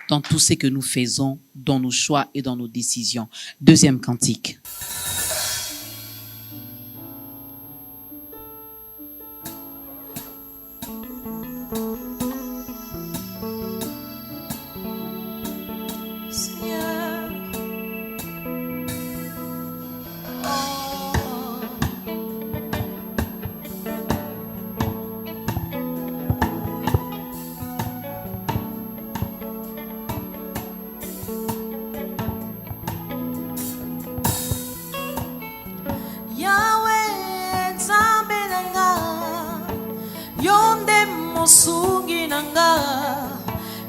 dans tout ce que nous faisons, dans nos choix et dans nos décisions. Deuxième cantique. Seigneur, Yahweh Nzambe nanga, yonde mosungi nanga,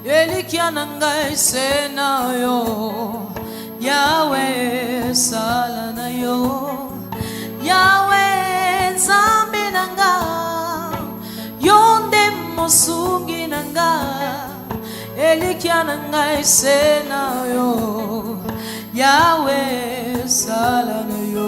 elikia nanga esena yo. Yahweh sala na yo. Yahweh Nzambe nanga, yonde mosungi nanga, elikia nanga esena yo. Yahweh sala na yo.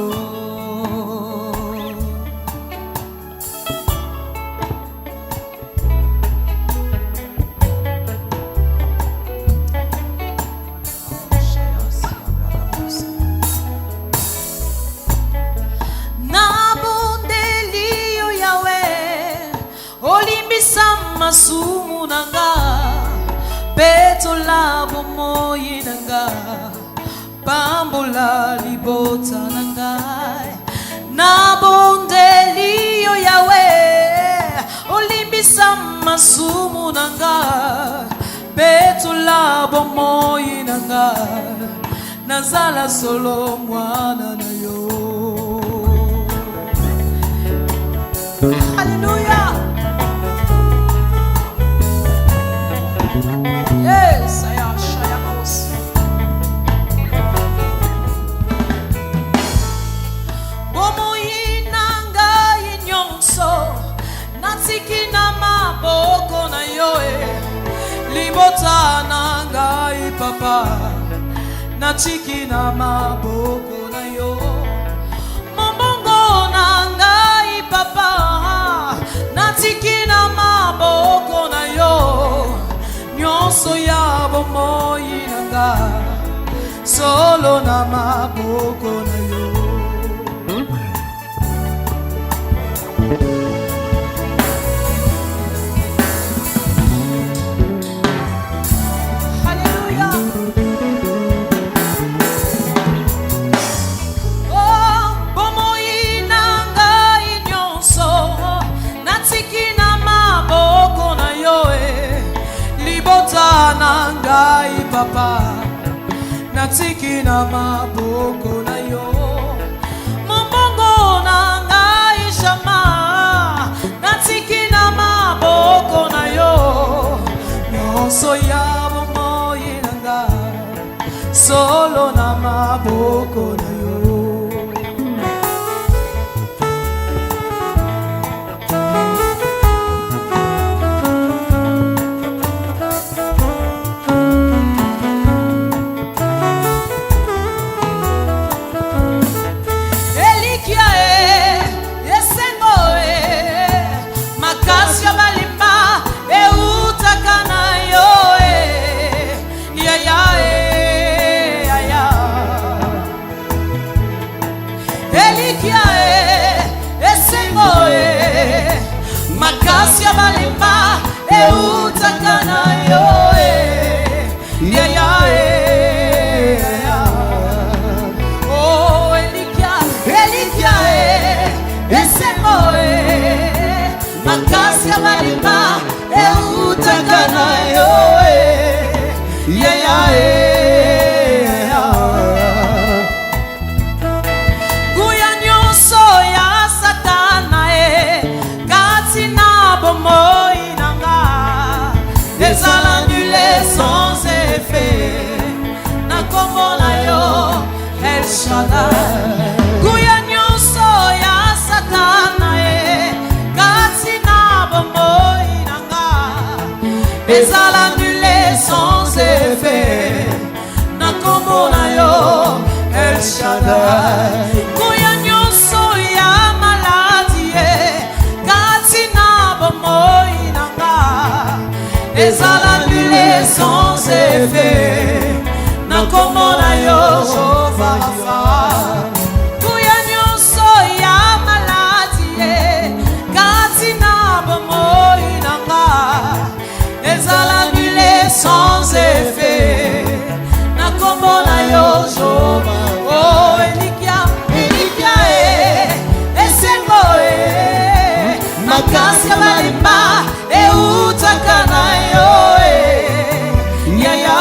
Masumu nanga, peto labo moyi nanga, pambola libota nanga, nabondeliyo Yahweh, olimbisa masumu nanga, peto labo moyi nanga, nazala solo mwana na yo. Hallelujah. Yes, I am Shayamos. Bomoyi nanga inyonso, natiki na maboko na yoe, libota nanga ipapa, natiki na maboko na yo, mombongo nanga ipapa, natiki na maboko na yo. Nyonso ya bomoyi nanga, solo na maboko na yo. Hallelujah. Oh, bomoyi nanga nyonso, natiki na maboko na yo libota nanga ipapa, natiki na maboko na yo, mombongo nanga ishama, natiki na maboko na yo, nyonso ya bomoyi nanga, solo na maboko na yo. Makasi ya malimba eutakana yo Yeah, yeah, yeah, yeah. Nguya nyonso ya Satana kati na bomoi nanga ezala annulé sans effet na kombo na yo El Shaddai. Nguya nyonso ya Satana kati na bomoi nanga ezala annulé sans effet na kombo na yo El Shaddai. Nguya nyonso ya maladie kati na bomoi nanga ezala annulé sans effet na kombo na yo Jehova Rapha. Nguya nyonso ya maladie kati na bomoi nanga ezala annulé sans effet na kombo na yo Jehova. Oh Elikia, Elikia esengo makasi ya balimba eutaka na yo ya ya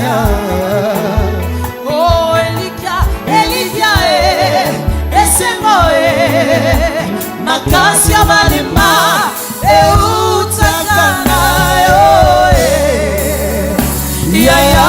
ya. Oh Elikia, Elikia esengo makasi ya balimba eutaka na yo ya ya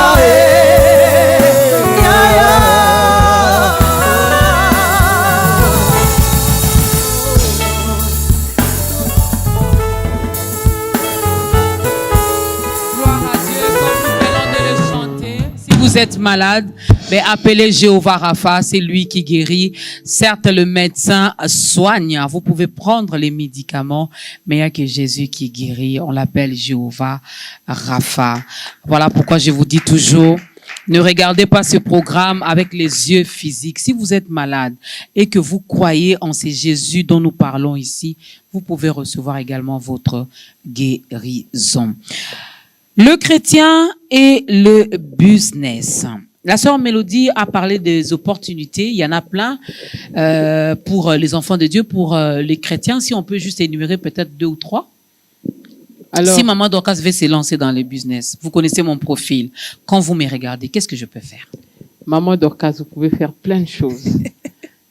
Vous êtes malade, mais appelez Jéhovah Rapha, c'est lui qui guérit. Certes, le médecin soigne, vous pouvez prendre les médicaments, mais il n'y a que Jésus qui guérit. On l'appelle Jéhovah Rapha. Voilà pourquoi je vous dis toujours, ne regardez pas ce programme avec les yeux physiques. Si vous êtes malade et que vous croyez en ce Jésus dont nous parlons ici, vous pouvez recevoir également votre guérison. Le chrétien et le business. La sœur Mélodie a parlé des opportunités. Il y en a plein pour les enfants de Dieu, pour les chrétiens. Si on peut juste énumérer peut-être 2 ou 3. Alors, si Maman Dorcas veut se lancer dans le business, vous connaissez mon profil. Quand vous me regardez, qu'est-ce que je peux faire? Maman Dorcas, vous pouvez faire plein de choses.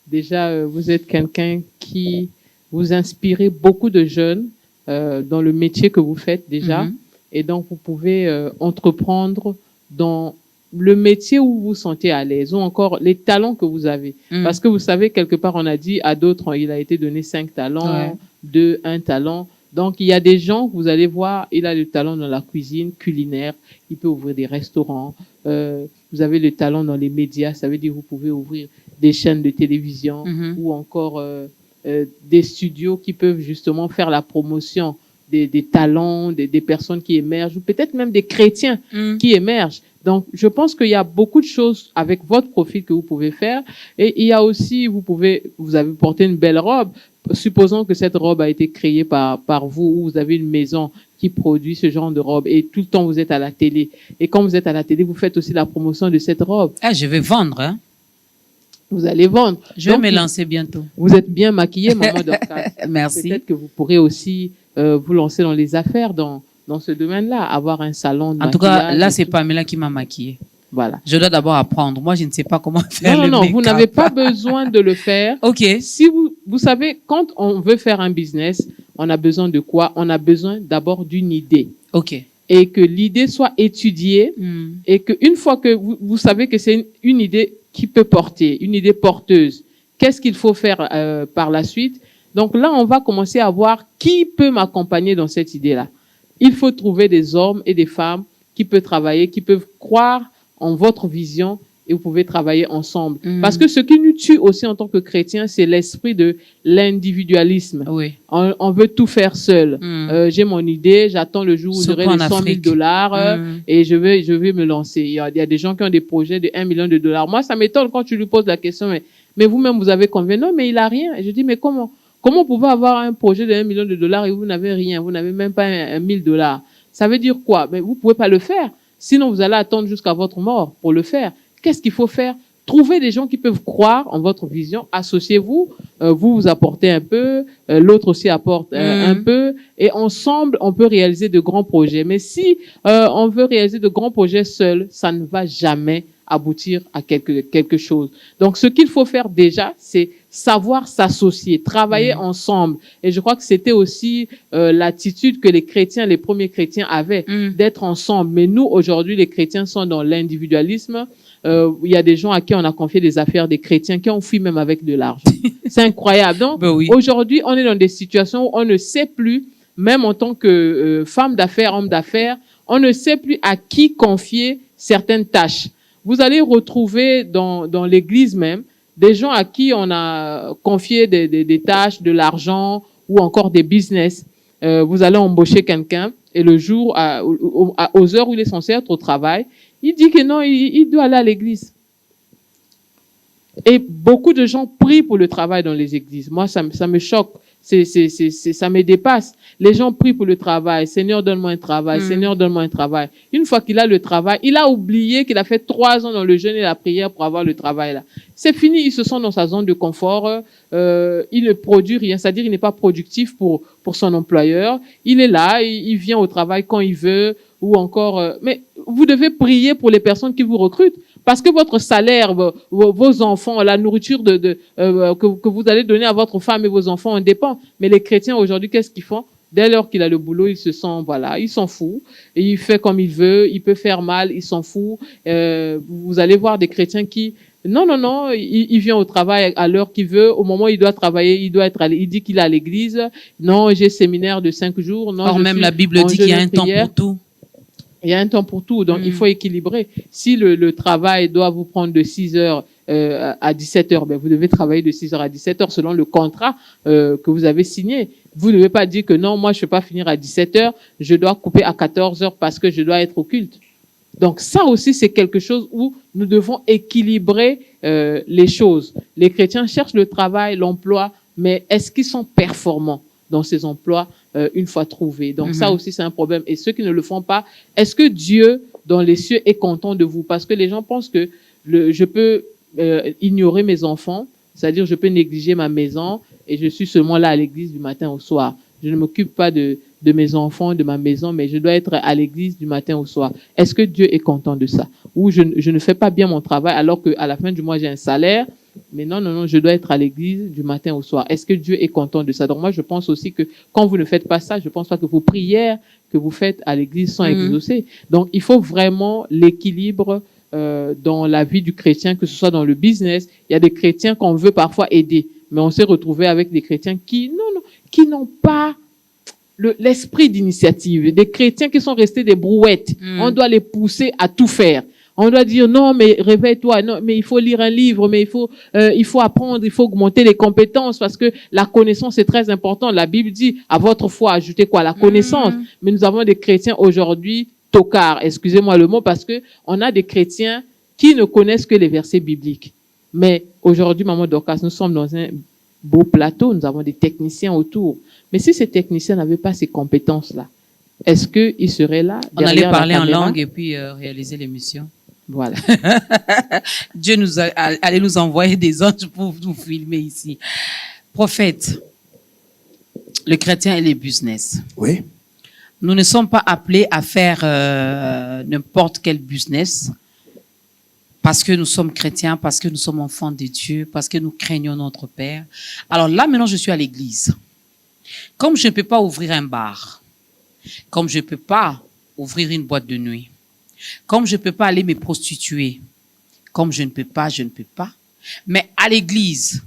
Déjà, vous êtes quelqu'un qui vous inspirez beaucoup de jeunes dans le métier que vous faites déjà. Et donc, vous pouvez entreprendre dans le métier où vous vous sentez à l'aise, ou encore les talents que vous avez. Parce que vous savez, quelque part, on a dit à d'autres, il a été donné 5 talents, 2, 1 talent. Donc, il y a des gens que vous allez voir, il a le talent dans la cuisine culinaire, il peut ouvrir des restaurants. Vous avez le talent dans les médias, ça veut dire que vous pouvez ouvrir des chaînes de télévision ou encore des studios qui peuvent justement faire la promotion des talents, des personnes qui émergent, ou peut-être même des chrétiens qui émergent. Donc, je pense qu'il y a beaucoup de choses avec votre profil que vous pouvez faire. Et il y a aussi, vous avez porté une belle robe. Supposons que cette robe a été créée par vous, ou vous avez une maison qui produit ce genre de robe, et tout le temps vous êtes à la télé. Et quand vous êtes à la télé, vous faites aussi la promotion de cette robe. Ah, je vais vendre, hein. Vous allez vendre. Je vais me lancer bientôt. Vous êtes bien maquillée, Maman Dorcas. Merci. Peut-être que vous pourrez aussi vous lancer dans les affaires dans ce domaine-là, avoir un salon de maquillage. En tout cas, là, c'est Pamela qui m'a maquillée. Voilà. Je dois d'abord apprendre. Moi, je ne sais pas comment faire le Non, make-up. vous n'avez pas besoin de le faire. OK. Si vous savez, quand on veut faire un business, on a besoin de quoi? On a besoin d'abord d'une idée. OK. Et que l'idée soit étudiée et qu'une fois que vous savez que c'est une idée qui peut porter, une idée porteuse, qu'est-ce qu'il faut faire par la suite? Donc là, on va commencer à voir qui peut m'accompagner dans cette idée-là. Il faut trouver des hommes et des femmes qui peuvent travailler, qui peuvent croire en votre vision, et vous pouvez travailler ensemble. Parce que ce qui nous tue aussi en tant que chrétiens, c'est l'esprit de l'individualisme. Oui. On veut tout faire seul. J'ai mon idée, j'attends le jour où j'aurai les $100,000 et je vais me lancer. Il y a des gens qui ont des projets de $1 million. Moi, ça m'étonne quand tu lui poses la question, mais vous-même, vous avez combien? Non, mais il a rien. Et je dis, mais comment vous pouvez avoir un projet de $1 million et vous n'avez rien? Vous n'avez même pas $1,000. Ça veut dire quoi? Mais vous pouvez pas le faire. Sinon, vous allez attendre jusqu'à votre mort pour le faire. Qu'est-ce qu'il faut faire? trouvez des gens qui peuvent croire en votre vision, associez-vous, vous apportez un peu, l'autre aussi apporte un peu, et ensemble, on peut réaliser de grands projets. Mais si on veut réaliser de grands projets seul, ça ne va jamais aboutir à quelque chose. Donc, ce qu'il faut faire déjà, c'est savoir s'associer, travailler ensemble. Et je crois que c'était aussi l'attitude que les chrétiens, les premiers chrétiens avaient, d'être ensemble. Mais nous, aujourd'hui, les chrétiens sont dans l'individualisme. Il y a des gens à qui on a confié des affaires, des chrétiens qui ont fui même avec de l'argent. C'est incroyable. Donc, aujourd'hui, on est dans des situations où on ne sait plus, même en tant que femme d'affaires, homme d'affaires, on ne sait plus à qui confier certaines tâches. Vous allez retrouver dans l'église même des gens à qui on a confié des tâches, de l'argent ou encore des business. Vous allez embaucher quelqu'un et le jour, aux heures où il est censé être au travail, il dit que non, il doit aller à l'église. Et beaucoup de gens prient pour le travail dans les églises. Moi, ça me choque. Ça me dépasse. Les gens prient pour le travail. Seigneur, donne-moi un travail. Seigneur, donne-moi un travail. Une fois qu'il a le travail, il a oublié qu'il a fait 3 ans dans le jeûne et la prière pour avoir le travail là. C'est fini. Ils se sont dans sa zone de confort. Il ne produit rien. C'est-à-dire, il n'est pas productif pour son employeur. Il est là. Il vient au travail quand il veut ou encore, mais vous devez prier pour les personnes qui vous recrutent. Parce que votre salaire, vos enfants, la nourriture que vous allez donner à votre femme et vos enfants en dépend. Mais les chrétiens aujourd'hui, qu'est-ce qu'ils font? Dès lors qu'il a le boulot, il se sent, voilà, il s'en fout. Et il fait comme il veut, il peut faire mal, il s'en fout. Vous allez voir des chrétiens qui, non, il vient au travail à l'heure qu'il veut. Au moment où il doit travailler, il dit qu'il est à l'église. Non, j'ai séminaire de 5 jours. Non, or même la Bible dit qu'il y a un temps pour tout. Il y a un temps pour tout, donc il faut équilibrer. Si le travail doit vous prendre de 6 heures à 17 heures, ben vous devez travailler de 6 heures à 17 heures selon le contrat que vous avez signé. Vous ne devez pas dire que non, moi je ne peux pas finir à 17 heures, je dois couper à 14 heures parce que je dois être au culte. Donc ça aussi, c'est quelque chose où nous devons équilibrer les choses. Les chrétiens cherchent le travail, l'emploi, mais est-ce qu'ils sont performants dans ces emplois une fois trouvés? Donc ça aussi, c'est un problème. Et ceux qui ne le font pas, est-ce que Dieu, dans les cieux, est content de vous? Parce que les gens pensent que je peux ignorer mes enfants, c'est-à-dire je peux négliger ma maison et je suis seulement là à l'église du matin au soir. Je ne m'occupe pas de mes enfants, de ma maison, mais je dois être à l'église du matin au soir. Est-ce que Dieu est content de ça? Ou je ne fais pas bien mon travail alors qu'à la fin du mois, j'ai un salaire, mais non, je dois être à l'église du matin au soir. Est-ce que Dieu est content de ça? Donc moi, je pense aussi que quand vous ne faites pas ça, je pense pas que vos prières que vous faites à l'église sont exaucées. Donc il faut vraiment l'équilibre dans la vie du chrétien, que ce soit dans le business. Il y a des chrétiens qu'on veut parfois aider, mais on s'est retrouvé avec des chrétiens qui n'ont pas l'esprit d'initiative, des chrétiens qui sont restés des brouettes. On doit les pousser à tout faire. On doit dire non, mais réveille-toi, non, mais il faut lire un livre, mais il faut apprendre, il faut augmenter les compétences parce que la connaissance est très importante. La Bible dit à votre foi ajoutez quoi? La connaissance. Mais nous avons des chrétiens aujourd'hui tocards, excusez-moi le mot, parce que on a des chrétiens qui ne connaissent que les versets bibliques. Mais aujourd'hui, Maman Dorcas, nous sommes dans un beau plateau, nous avons des techniciens autour. Mais si ces techniciens n'avaient pas ces compétences-là, est-ce qu'ils seraient là? On allait parler en langue et puis réaliser l'émission. Voilà. Dieu allait nous envoyer des anges pour nous filmer ici. Prophète, le chrétien et les business. Oui. Nous ne sommes pas appelés à faire n'importe quel business parce que nous sommes chrétiens, parce que nous sommes enfants de Dieu, parce que nous craignons notre Père. Alors là, maintenant, je suis à l'église. Comme je ne peux pas ouvrir un bar, comme je ne peux pas ouvrir une boîte de nuit, comme je ne peux pas aller me prostituer, comme je ne peux pas. Mais à l'église,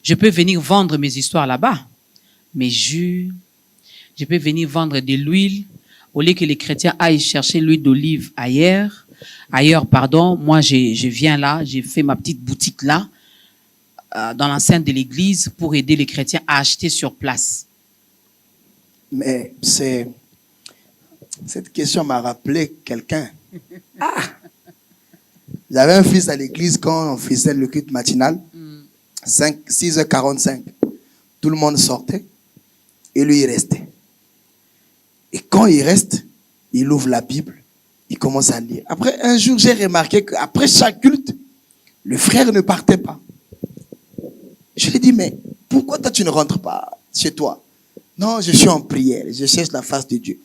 je peux venir vendre mes histoires là-bas, mes jus. Je peux venir vendre de l'huile au lieu que les chrétiens aillent chercher l'huile d'olive ailleurs. Moi, je viens là, j'ai fait ma petite boutique là, dans l'enceinte de l'église pour aider les chrétiens à acheter sur place. Mais cette question m'a rappelé quelqu'un. J'avais un fils à l'église quand on faisait le culte matinal, 6h45. Tout le monde sortait et lui, il restait. Et quand il reste, il ouvre la Bible, il commence à lire. Après, un jour, j'ai remarqué qu'après chaque culte, Le frère ne partait pas. Je lui ai dit, mais pourquoi toi tu ne rentres pas chez toi? Non, je suis en prière, je cherche la face de Dieu.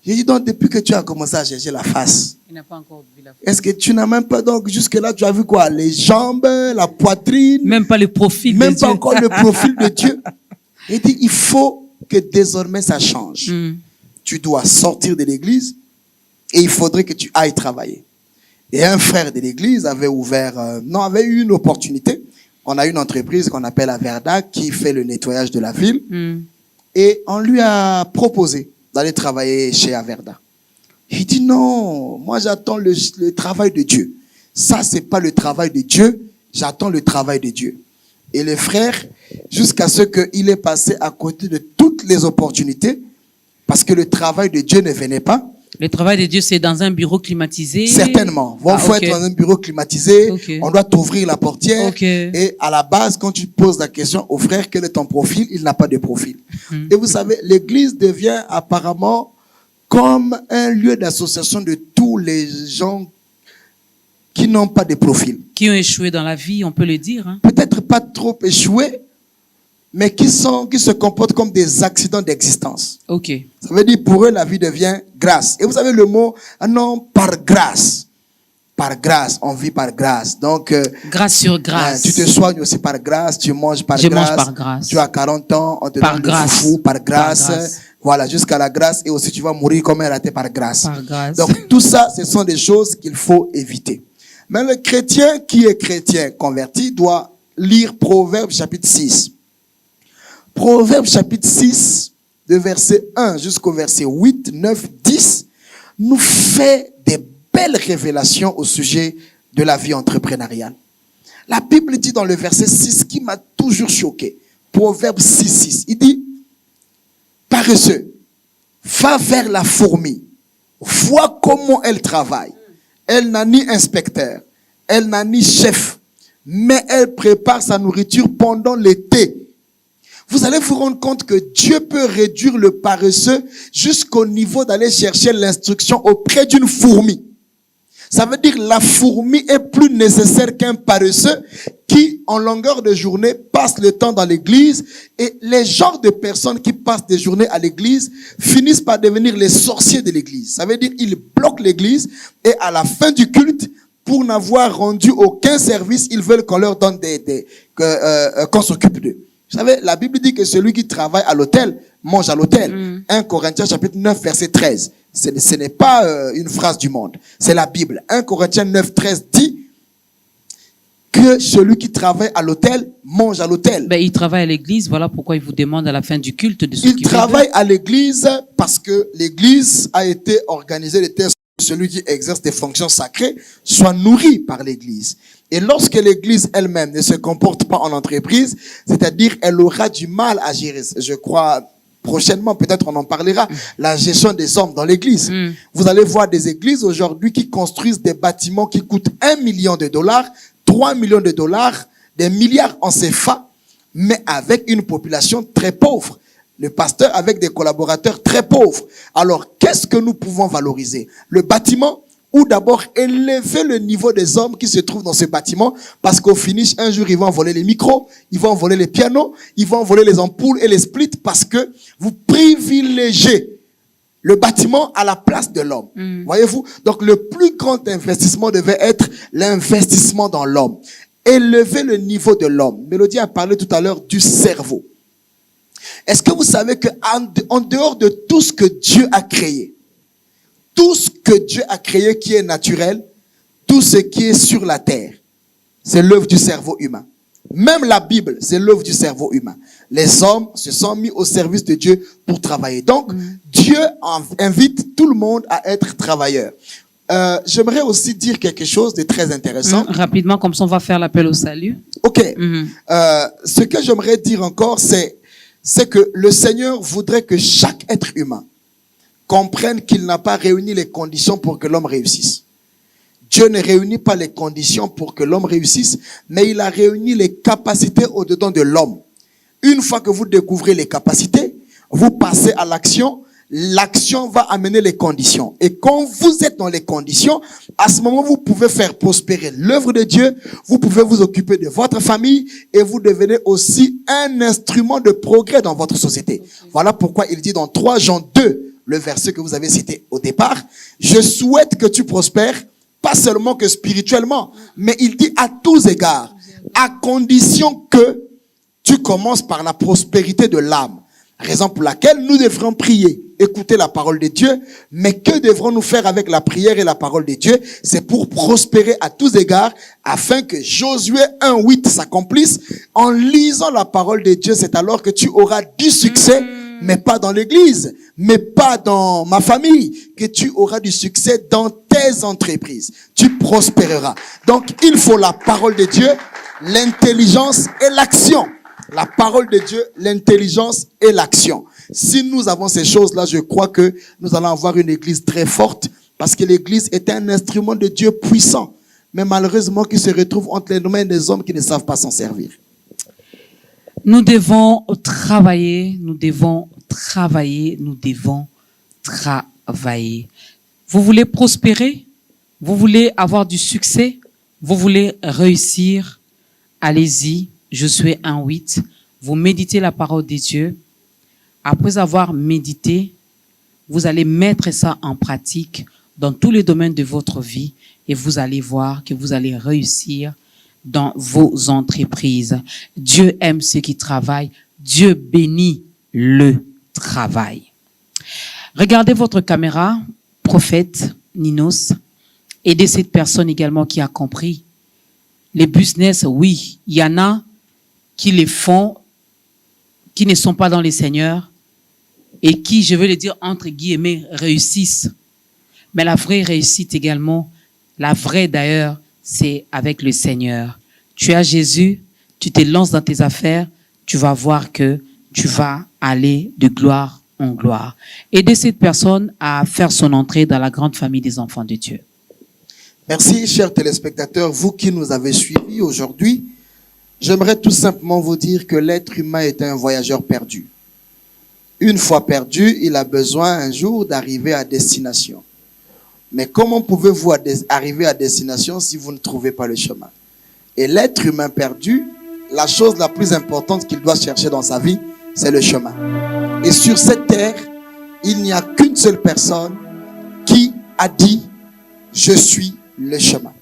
J'ai dit, donc depuis que tu as commencé à chercher la face, Il n'a pas encore vu la face. est-ce que tu n'as même pas, donc jusque-là, tu as vu quoi? Les jambes, la poitrine, Même pas le profil même de pas Dieu. encore le profil de Dieu. Il dit, il faut que désormais ça change. Mm. Tu dois sortir de l'église et il faudrait que tu ailles travailler. Et un frère de l'église avait avait eu une opportunité. On a une entreprise qu'on appelle Averda qui fait le nettoyage de la ville. Mm. Et on lui a proposé d'aller travailler chez Averda. Il dit non, moi j'attends le travail de Dieu. Ça, c'est pas le travail de Dieu, j'attends le travail de Dieu. Et le frère, jusqu'à ce qu'il ait passé à côté de toutes les opportunités, parce que le travail de Dieu ne venait pas. Le travail de Dieu, c'est dans un bureau climatisé. Certainement. Il faut ok. être dans un bureau climatisé. Ok. On doit t'ouvrir la portière. Ok. Et à la base, quand tu poses la question au frère, quel est ton profil? Il n'a pas de profil. Mm. Et vous savez, l'église devient apparemment comme un lieu d'association de tous les gens qui n'ont pas de profil. Qui ont échoué dans la vie, on peut le dire. Hein. Peut-être pas trop échoués, mais qui se comportent comme des accidents d'existence. Ok. Ça veut dire pour eux, la vie devient grâce. Et vous savez le mot, ah non, par grâce. Par grâce, on vit par grâce. Donc, Grâce sur grâce. tu te soignes aussi par grâce, tu manges par Je grâce. mange par grâce. Tu as 40 ans, on te Par donne grâce. le fou par grâce. Par grâce. Voilà, jusqu'à la grâce. Et aussi, tu vas mourir comme un raté par grâce. Par grâce. Donc, tout ça, ce sont des choses qu'il faut éviter. Mais le chrétien qui est chrétien converti doit lire Proverbes chapitre 6. Proverbes chapitre 6, de verset 1 jusqu'au verset 8, 9, 10, nous fait des belles révélations au sujet de la vie entrepreneuriale. La Bible dit dans le verset 6, qui m'a toujours choqué, Proverbes 6, 6, il dit, paresseux, va vers la fourmi, vois comment elle travaille. Elle n'a ni inspecteur, elle n'a ni chef, mais elle prépare sa nourriture pendant l'été. Vous allez vous rendre compte que Dieu peut réduire le paresseux jusqu'au niveau d'aller chercher l'instruction auprès d'une fourmi. Ça veut dire la fourmi est plus nécessaire qu'un paresseux qui, en longueur de journée, passe le temps dans l'église. Et les genres de personnes qui passent des journées à l'église finissent par devenir les sorciers de l'église. Ça veut dire qu'ils bloquent l'église et à la fin du culte, pour n'avoir rendu aucun service, ils veulent qu'on leur donne qu'on s'occupe d'eux. Vous savez, la Bible dit que celui qui travaille à l'hôtel mange à l'hôtel. 1 Corinthiens chapitre 9 verset 13. Ce n'est pas une phrase du monde. C'est la Bible. 1 Corinthiens 9, 13 dit que celui qui travaille à l'hôtel mange à l'hôtel. Ben, il travaille à l'église, voilà pourquoi il vous demande à la fin du culte de s'occuper. Il travaille à l'église parce que l'église a été organisée de telle sorte que celui qui exerce des fonctions sacrées soit nourri par l'église. Et lorsque l'église elle-même ne se comporte pas en entreprise, c'est-à-dire elle aura du mal à gérer, je crois, prochainement, peut-être on en parlera, la gestion des hommes dans l'église. Vous allez voir des églises aujourd'hui qui construisent des bâtiments qui coûtent $1 million, 3 millions de dollars, des milliards en CFA, mais avec une population très pauvre. Le pasteur avec des collaborateurs très pauvres. Alors, qu'est-ce que nous pouvons valoriser? Le bâtiment, ou d'abord élever le niveau des hommes qui se trouvent dans ce bâtiment, parce qu'au finish, un jour, ils vont voler les micros, ils vont voler les pianos, ils vont voler les ampoules et les splits, parce que vous privilégiez le bâtiment à la place de l'homme. Voyez-vous? Donc, le plus grand investissement devait être l'investissement dans l'homme. Élever le niveau de l'homme. Mélodie a parlé tout à l'heure du cerveau. Est-ce que vous savez que en dehors de tout ce que Dieu a créé, tout ce que Dieu a créé qui est naturel, tout ce qui est sur la terre, c'est l'œuvre du cerveau humain. Même la Bible, c'est l'œuvre du cerveau humain. Les hommes se sont mis au service de Dieu pour travailler. Donc, Dieu invite tout le monde à être travailleur. J'aimerais aussi dire quelque chose de très intéressant. Rapidement, comme ça, on va faire l'appel au salut. Ok. Ce que j'aimerais dire encore, c'est que le Seigneur voudrait que chaque être humain comprenne qu'il n'a pas réuni les conditions pour que l'homme réussisse. Dieu ne réunit pas les conditions pour que l'homme réussisse, mais il a réuni les capacités au-dedans de l'homme. Une fois que vous découvrez les capacités, vous passez à l'action l'action va amener les conditions. Et quand vous êtes dans les conditions, à ce moment, vous pouvez faire prospérer l'œuvre de Dieu, vous pouvez vous occuper de votre famille et vous devenez aussi un instrument de progrès dans votre société. Voilà pourquoi il dit dans 3 Jean 2, le verset que vous avez cité au départ, je souhaite que tu prospères, pas seulement que spirituellement, mais il dit à tous égards, à condition que tu commences par la prospérité de l'âme. Raison pour laquelle nous devrons prier, écouter la parole de Dieu. Mais que devrons-nous faire avec la prière et la parole de Dieu? C'est pour prospérer à tous égards, afin que Josué 1:8 s'accomplisse. En lisant la parole de Dieu, c'est alors que tu auras du succès, mais pas dans l'église, mais pas dans ma famille, que tu auras du succès dans tes entreprises. Tu prospéreras. Donc, il faut la parole de Dieu, l'intelligence et l'action. La parole de Dieu, l'intelligence et l'action. Si nous avons ces choses-là, je crois que nous allons avoir une église très forte, parce que l'église est un instrument de Dieu puissant, mais malheureusement qui se retrouve entre les mains des hommes qui ne savent pas s'en servir. Nous devons travailler, nous devons travailler, nous devons travailler. Vous voulez prospérer? Vous voulez avoir du succès? Vous voulez réussir? Allez-y. Josué 1:8, vous méditez la parole de Dieu. Après avoir médité, vous allez mettre ça en pratique dans tous les domaines de votre vie et vous allez voir que vous allez réussir dans vos entreprises. Dieu aime ceux qui travaillent. Dieu bénit le travail. Regardez votre caméra, prophète Ninos, aidez cette personne également qui a compris. Les business, oui, il y en a qui les font, qui ne sont pas dans les seigneurs et qui, je veux le dire entre guillemets, réussissent. Mais la vraie réussite également, la vraie d'ailleurs, c'est avec le Seigneur. Tu as Jésus, tu te lances dans tes affaires, tu vas voir que tu vas aller de gloire en gloire. Aidez cette personne à faire son entrée dans la grande famille des enfants de Dieu. Merci, chers téléspectateurs, vous qui nous avez suivis aujourd'hui. J'aimerais tout simplement vous dire que l'être humain est un voyageur perdu. Une fois perdu, il a besoin un jour d'arriver à destination. Mais comment pouvez-vous arriver à destination si vous ne trouvez pas le chemin? Et l'être humain perdu, la chose la plus importante qu'il doit chercher dans sa vie, c'est le chemin. Et sur cette terre, il n'y a qu'une seule personne qui a dit « Je suis le chemin ».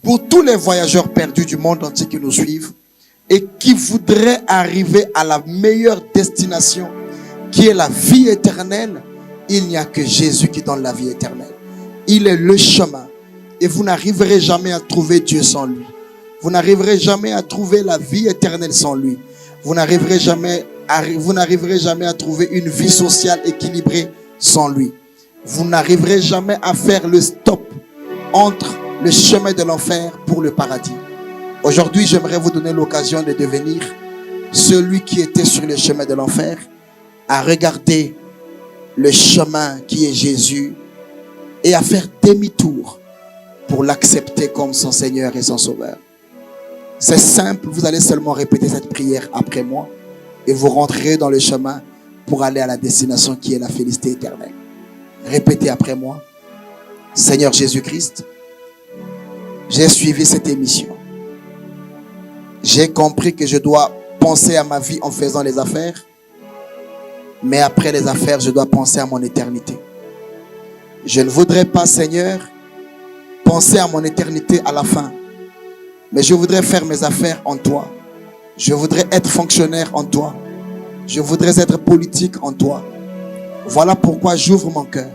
Pour tous les voyageurs perdus du monde entier qui nous suivent, et qui voudrait arriver à la meilleure destination, qui est la vie éternelle, il n'y a que Jésus qui donne la vie éternelle. Il est le chemin. Et vous n'arriverez jamais à trouver Dieu sans lui. Vous n'arriverez jamais à trouver la vie éternelle sans lui. Vous n'arriverez jamais à trouver une vie sociale équilibrée sans lui. Vous n'arriverez jamais à faire le stop entre le chemin de l'enfer pour le paradis. Aujourd'hui, j'aimerais vous donner l'occasion de devenir celui qui était sur le chemin de l'enfer, à regarder le chemin qui est Jésus et à faire demi-tour pour l'accepter comme son Seigneur et son Sauveur. C'est simple, vous allez seulement répéter cette prière après moi et vous rentrerez dans le chemin pour aller à la destination qui est la félicité éternelle. Répétez après moi. Seigneur Jésus-Christ, j'ai suivi cette émission. J'ai compris que je dois penser à ma vie en faisant les affaires, mais après les affaires, je dois penser à mon éternité. Je ne voudrais pas, Seigneur, penser à mon éternité à la fin, mais je voudrais faire mes affaires en toi. Je voudrais être fonctionnaire en toi. Je voudrais être politique en toi. Voilà pourquoi j'ouvre mon cœur.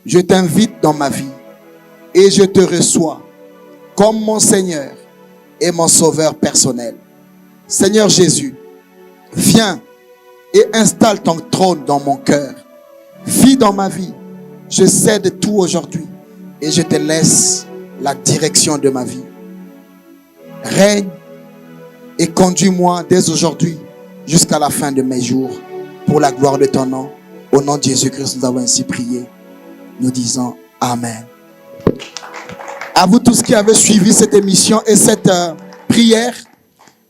Je t'invite dans ma vie et je te reçois comme mon Seigneur et mon Sauveur personnel. Seigneur Jésus, viens et installe ton trône dans mon cœur. Vis dans ma vie. Je cède tout aujourd'hui et je te laisse la direction de ma vie. Règne et conduis-moi dès aujourd'hui jusqu'à la fin de mes jours pour la gloire de ton nom. Au nom de Jésus-Christ, nous avons ainsi prié. Nous disons Amen. À vous tous qui avez suivi cette émission et cette prière,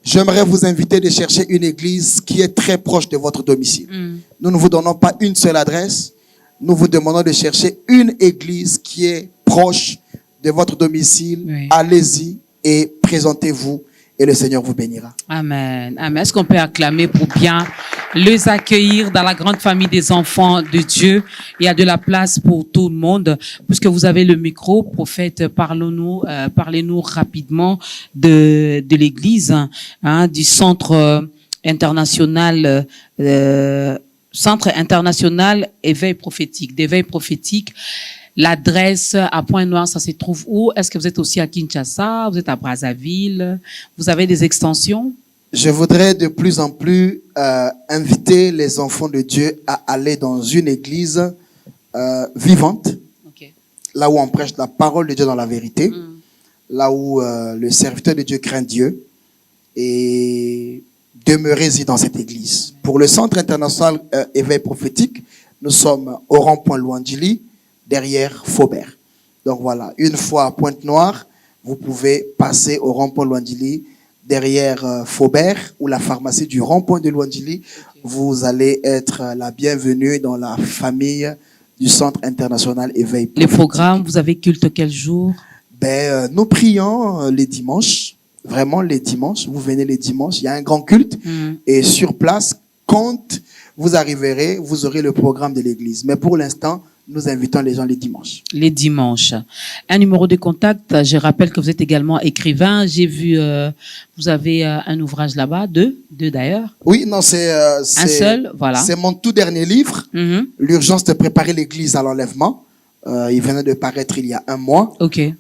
j'aimerais vous inviter de chercher une église qui est très proche de votre domicile. Nous ne vous donnons pas une seule adresse. Nous vous demandons de chercher une église qui est proche de votre domicile. Oui. Allez-y et présentez-vous et le Seigneur vous bénira. Amen. Amen. Est-ce qu'on peut acclamer pour bien les accueillir dans la grande famille des enfants de Dieu? Il y a de la place pour tout le monde. Puisque vous avez le micro, prophète, parlez-nous rapidement de l'église, hein, du centre international, Centre international d'éveil prophétique. L'adresse à Pointe-Noire, ça se trouve où? Est-ce que vous êtes aussi à Kinshasa? Vous êtes à Brazzaville? Vous avez des extensions? Je voudrais de plus en plus inviter les enfants de Dieu à aller dans une église vivante, Okay. là où on prêche la parole de Dieu dans la vérité, là où le serviteur de Dieu craint Dieu, et demeurez-y dans cette église. Pour le Centre international éveil prophétique, nous sommes au rond-point Luandjili, derrière Faubert. Donc voilà, une fois à Pointe-Noire, vous pouvez passer au rond-point Luandjili, derrière Faubert, ou la pharmacie du rond-point de Luandjili. Okay. Vous allez être la bienvenue dans la famille du Centre international éveil prophétique. Les programmes, vous avez culte quel jour? Nous prions les dimanches. Vraiment les dimanches, vous venez les dimanches, il y a un grand culte et sur place, quand vous arriverez, vous aurez le programme de l'église. Mais pour l'instant, nous invitons les gens les dimanches. Les dimanches. Un numéro de contact, je rappelle que vous êtes également écrivain. J'ai vu, vous avez un ouvrage là-bas, deux d'ailleurs. Oui, non, c'est un seul, voilà. C'est mon tout dernier livre, L'urgence de préparer l'église à l'enlèvement. Il venait de paraître il y a un mois. Okay.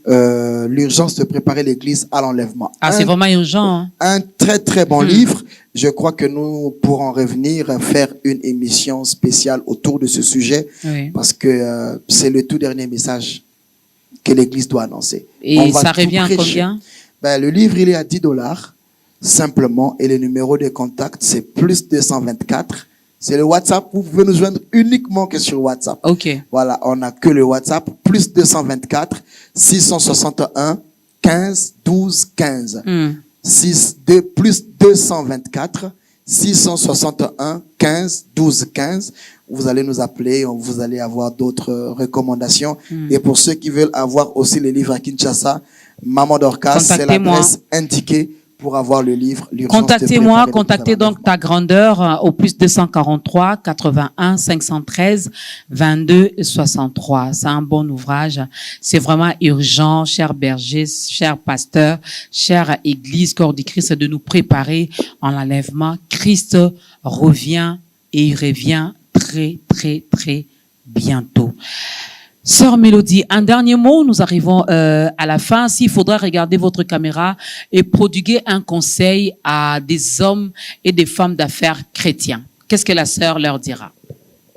L'urgence de préparer l'église à l'enlèvement. Ah, c'est vraiment urgent. Hein? Un très très bon livre. Je crois que nous pourrons revenir faire une émission spéciale autour de ce sujet, oui. Parce que c'est le tout dernier message que l'église doit annoncer. Et ça revient à combien? Le livre, il est à $10 simplement, et le numéro de contact, c'est +224. C'est le WhatsApp. Vous pouvez nous joindre uniquement que sur WhatsApp. Ok. Voilà, on n'a que le WhatsApp. +224 661 15 12 15. +224 661 15 12 15. Vous allez nous appeler, vous allez avoir d'autres recommandations. Et pour ceux qui veulent avoir aussi les livres à Kinshasa, Maman Dorcas, c'est l'adresse indiquée pour avoir le livre. Contactez-moi, contactez donc Ta Grandeur au +243 81 513 22 63. C'est un bon ouvrage. C'est vraiment urgent, chers bergers, chers pasteurs, chère Église, corps du Christ, de nous préparer en l'enlèvement. Christ revient et il revient très, très, très bientôt. Sœur Mélodie, un dernier mot, nous arrivons à la fin. S'il faudra regarder votre caméra et prodiguer un conseil à des hommes et des femmes d'affaires chrétiens, qu'est-ce que la sœur leur dira?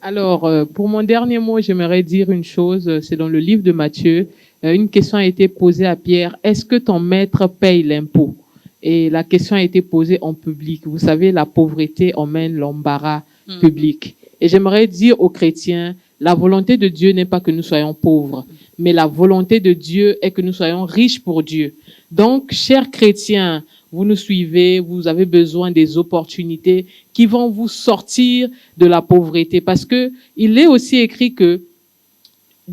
Alors, pour mon dernier mot, j'aimerais dire une chose, c'est dans le livre de Matthieu. Une question a été posée à Pierre, est-ce que ton maître paye l'impôt? Et la question a été posée en public. Vous savez, la pauvreté emmène l'embarras public. Et j'aimerais dire aux chrétiens, la volonté de Dieu n'est pas que nous soyons pauvres, mais la volonté de Dieu est que nous soyons riches pour Dieu. Donc, chers chrétiens, vous nous suivez, vous avez besoin des opportunités qui vont vous sortir de la pauvreté, parce que il est aussi écrit que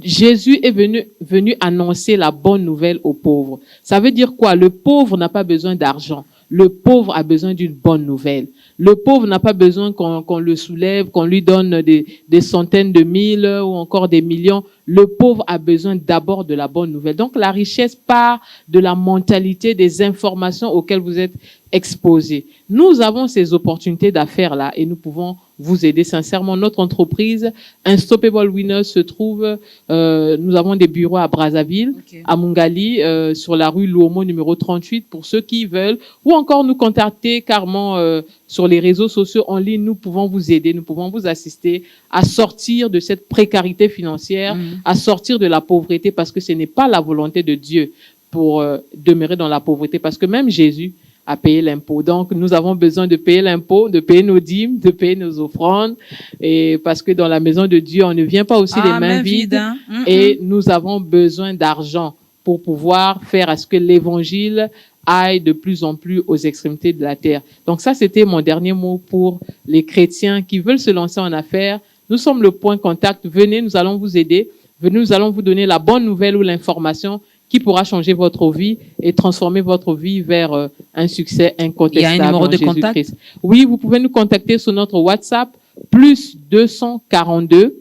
Jésus est venu annoncer la bonne nouvelle aux pauvres. Ça veut dire quoi? Le pauvre n'a pas besoin d'argent. Le pauvre a besoin d'une bonne nouvelle. Le pauvre n'a pas besoin qu'on le soulève, qu'on lui donne des centaines de mille ou encore des millions. Le pauvre a besoin d'abord de la bonne nouvelle. Donc la richesse part de la mentalité, des informations auxquelles vous êtes exposés. Nous avons ces opportunités d'affaires-là et nous pouvons vous aider sincèrement. Notre entreprise, Unstoppable Winners, se trouve, nous avons des bureaux à Brazzaville, à Mungali, sur la rue Luomo numéro 38 pour ceux qui veulent, ou encore nous contacter carrément sur les réseaux sociaux en ligne. Nous pouvons vous aider, nous pouvons vous assister à sortir de cette précarité financière, à sortir de la pauvreté, parce que ce n'est pas la volonté de Dieu pour demeurer dans la pauvreté, parce que même Jésus à payer l'impôt. Donc, nous avons besoin de payer l'impôt, de payer nos dîmes, de payer nos offrandes, et parce que dans la maison de Dieu, on ne vient pas aussi les mains vides, et nous avons besoin d'argent pour pouvoir faire à ce que l'évangile aille de plus en plus aux extrémités de la terre. Donc ça, c'était mon dernier mot pour les chrétiens qui veulent se lancer en affaires. Nous sommes le point contact. Venez, nous allons vous aider. Venez, nous allons vous donner la bonne nouvelle ou l'information qui pourra changer votre vie et transformer votre vie vers un succès incontestable. Il y a un numéro en de contact? Jésus-Christ. Oui, vous pouvez nous contacter sur notre WhatsApp, plus 242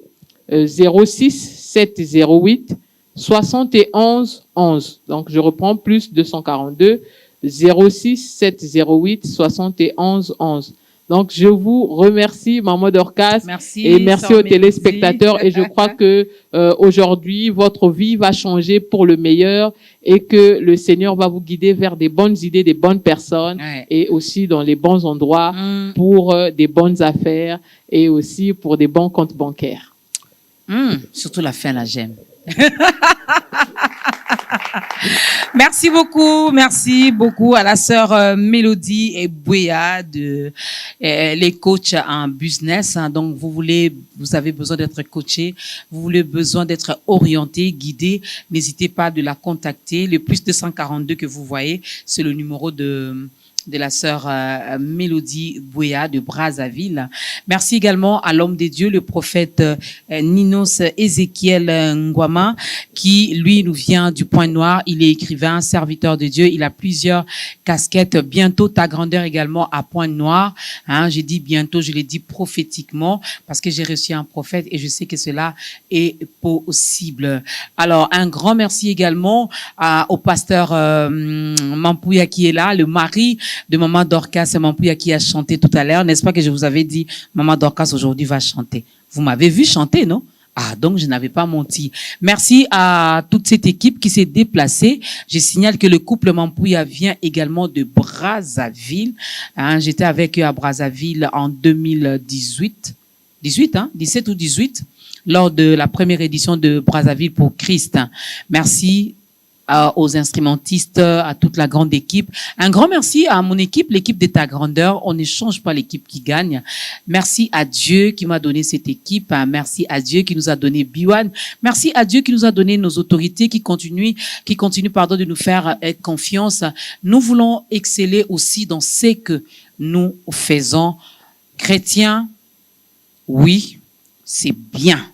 06 708 71 11. Donc, je reprends, plus 242 06 708 71 11. Donc, je vous remercie, Maman Dorcas. Merci. Et merci Sœur aux téléspectateurs. Et je crois que aujourd'hui, votre vie va changer pour le meilleur et que le Seigneur va vous guider vers des bonnes idées, des bonnes personnes Ouais. et aussi dans les bons endroits Mm. pour des bonnes affaires et aussi pour des bons comptes bancaires. Surtout la fin, là, j'aime. Merci beaucoup à la sœur Mélodie et Bouya de les coachs en business. Hein. Donc vous avez besoin d'être coaché, vous voulez besoin d'être orienté, guidé. N'hésitez pas de la contacter. Le plus 242 que vous voyez, c'est le numéro de la sœur Mélodie Bouya de Brazzaville. Merci également à l'homme de Dieu, le prophète Ninos Ézéchiel Ngwama, qui, lui, nous vient du Point Noir. Il est écrivain, serviteur de Dieu. Il a plusieurs casquettes. Bientôt, ta grandeur également à Point Noir. Hein, j'ai dit bientôt, je l'ai dit prophétiquement, parce que j'ai reçu un prophète et je sais que cela est possible. Alors, un grand merci également au pasteur Mampouya qui est là, le mari de Maman Dorcas, Mampouya qui a chanté tout à l'heure. N'est-ce pas que je vous avais dit, Maman Dorcas aujourd'hui va chanter? Vous m'avez vu chanter, non? Ah, donc je n'avais pas menti. Merci à toute cette équipe qui s'est déplacée. Je signale que le couple Mampouya vient également de Brazzaville. Hein, j'étais avec eux à Brazzaville en 2018. 17 ou 18, lors de la première édition de Brazzaville pour Christ. Merci aux instrumentistes, à toute la grande équipe. Un grand merci à mon équipe, l'équipe de ta grandeur. On ne change pas l'équipe qui gagne. Merci à Dieu qui m'a donné cette équipe. Merci à Dieu qui nous a donné Biwan. Merci à Dieu qui nous a donné nos autorités, qui continuent, de nous faire confiance. Nous voulons exceller aussi dans ce que nous faisons. Chrétiens, oui, c'est bien.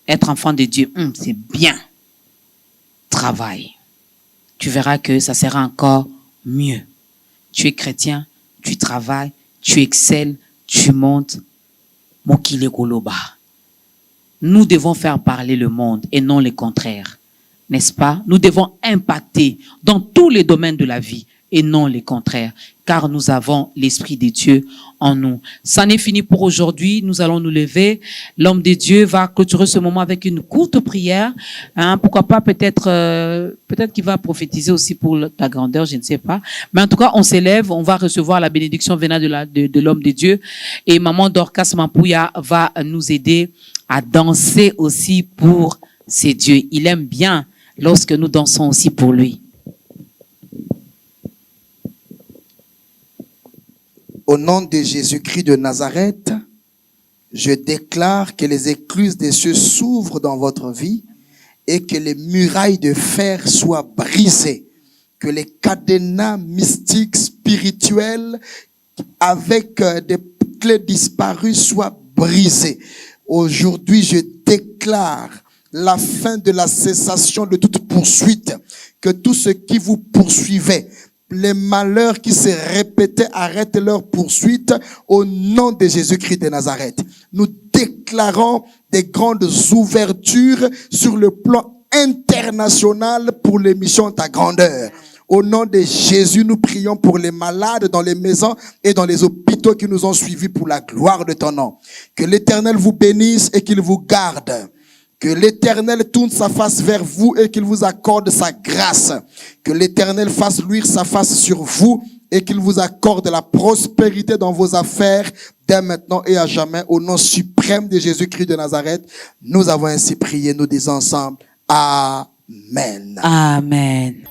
Être enfant de Dieu, c'est bien. Travail. Tu verras que ça sera encore mieux. Tu es chrétien, tu travailles, tu excelles, tu montes. Mokile Goloba. Nous devons faire parler le monde et non le contraire. N'est-ce pas? Nous devons impacter dans tous les domaines de la vie et non le contraire, car nous avons l'Esprit de Dieu en nous. Ça n'est fini pour aujourd'hui. Nous allons nous lever. L'homme de Dieu va clôturer ce moment avec une courte prière. Hein, pourquoi pas, peut-être qu'il va prophétiser aussi pour ta grandeur, je ne sais pas. Mais en tout cas, on s'élève, on va recevoir la bénédiction venant de l'homme de Dieu. Et Maman Dorcas Mampouya va nous aider à danser aussi pour ces dieux. Il aime bien lorsque nous dansons aussi pour lui. Au nom de Jésus-Christ de Nazareth, je déclare que les écluses des cieux s'ouvrent dans votre vie et que les murailles de fer soient brisées, que les cadenas mystiques, spirituels, avec des clés disparues soient brisés. Aujourd'hui, je déclare la fin de la cessation de toute poursuite, que tout ce qui vous poursuivait, les malheurs qui se répétaient arrêtent leur poursuite au nom de Jésus-Christ de Nazareth. Nous déclarons des grandes ouvertures sur le plan international pour l'émission Ta Grandeur. Au nom de Jésus, nous prions pour les malades dans les maisons et dans les hôpitaux qui nous ont suivis pour la gloire de ton nom. Que l'Éternel vous bénisse et qu'il vous garde. Que l'Éternel tourne sa face vers vous et qu'il vous accorde sa grâce. Que l'Éternel fasse luire sa face sur vous et qu'il vous accorde la prospérité dans vos affaires dès maintenant et à jamais. Au nom suprême de Jésus-Christ de Nazareth, nous avons ainsi prié, nous disons ensemble, Amen. Amen.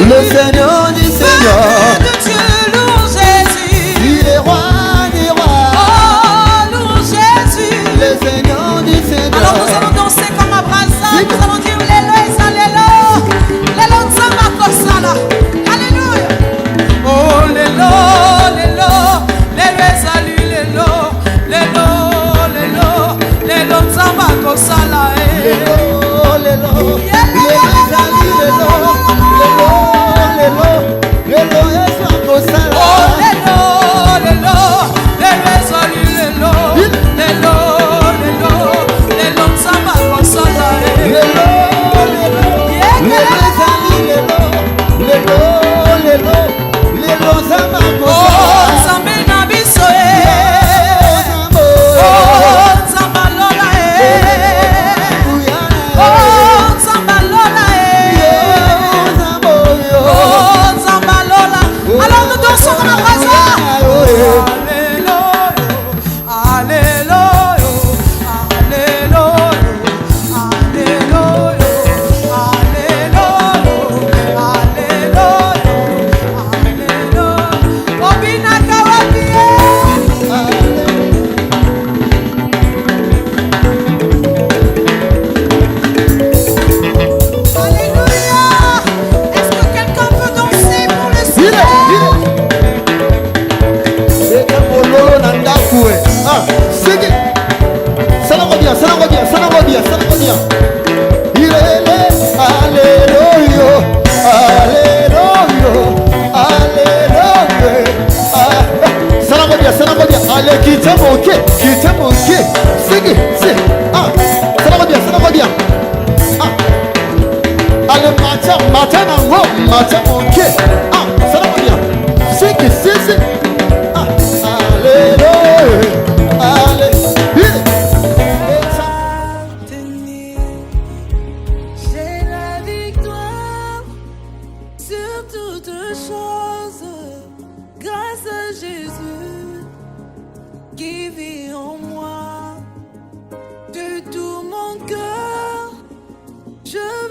Le Seigneur du Seigneur. Peuple de Dieu, louons Jésus. Il est roi des rois. Oh, louons Jésus. Le Seigneur du Seigneur. Alors nous allons danser comme Abraham. Nous allons dire Lélo et Salélo. Lélo Nzamba Kosala. Alléluia. Oh, Lélo, Lélo. Lélo et salut, Lélo. Lélo, Lélo. Lélo Nzamba Kosala. Lélo, Lélo. Lélo, salut, Lélo. Lélo, Lélo. Lélo, et Kosala. Oh, Lélo, Lélo. Lélo et salut, Lélo. Lélo, Lélo. Lélo Nzamba Kosala. Lélo, Lélo. Lélo, salut, Lélo. Lélo, Lélo. Lélo, Zama Oh, Kosala. Nzambe na biso Oh, Nzamba lola Oh, Nzamba lola Oh, Nzamba lola. Alors nous dansons comme Abraham. Alléluia, Alléluia, Alléluia, Alléluia, Alléluia, Alléluia. Obina Kawabie. Alléluia. Est-ce que quelqu'un peut danser pour le Seigneur? Allez, quittez mon quai, quittez mon quai. C'est, ah, ça va bien, ça va bien. Ah, allez, matin, mon quai. Ah, ça va bien. C'est. Ah, alléluia, alléluia. J'ai la victoire sur toutes choses grâce à Jésus qui vit en moi. De tout mon cœur, je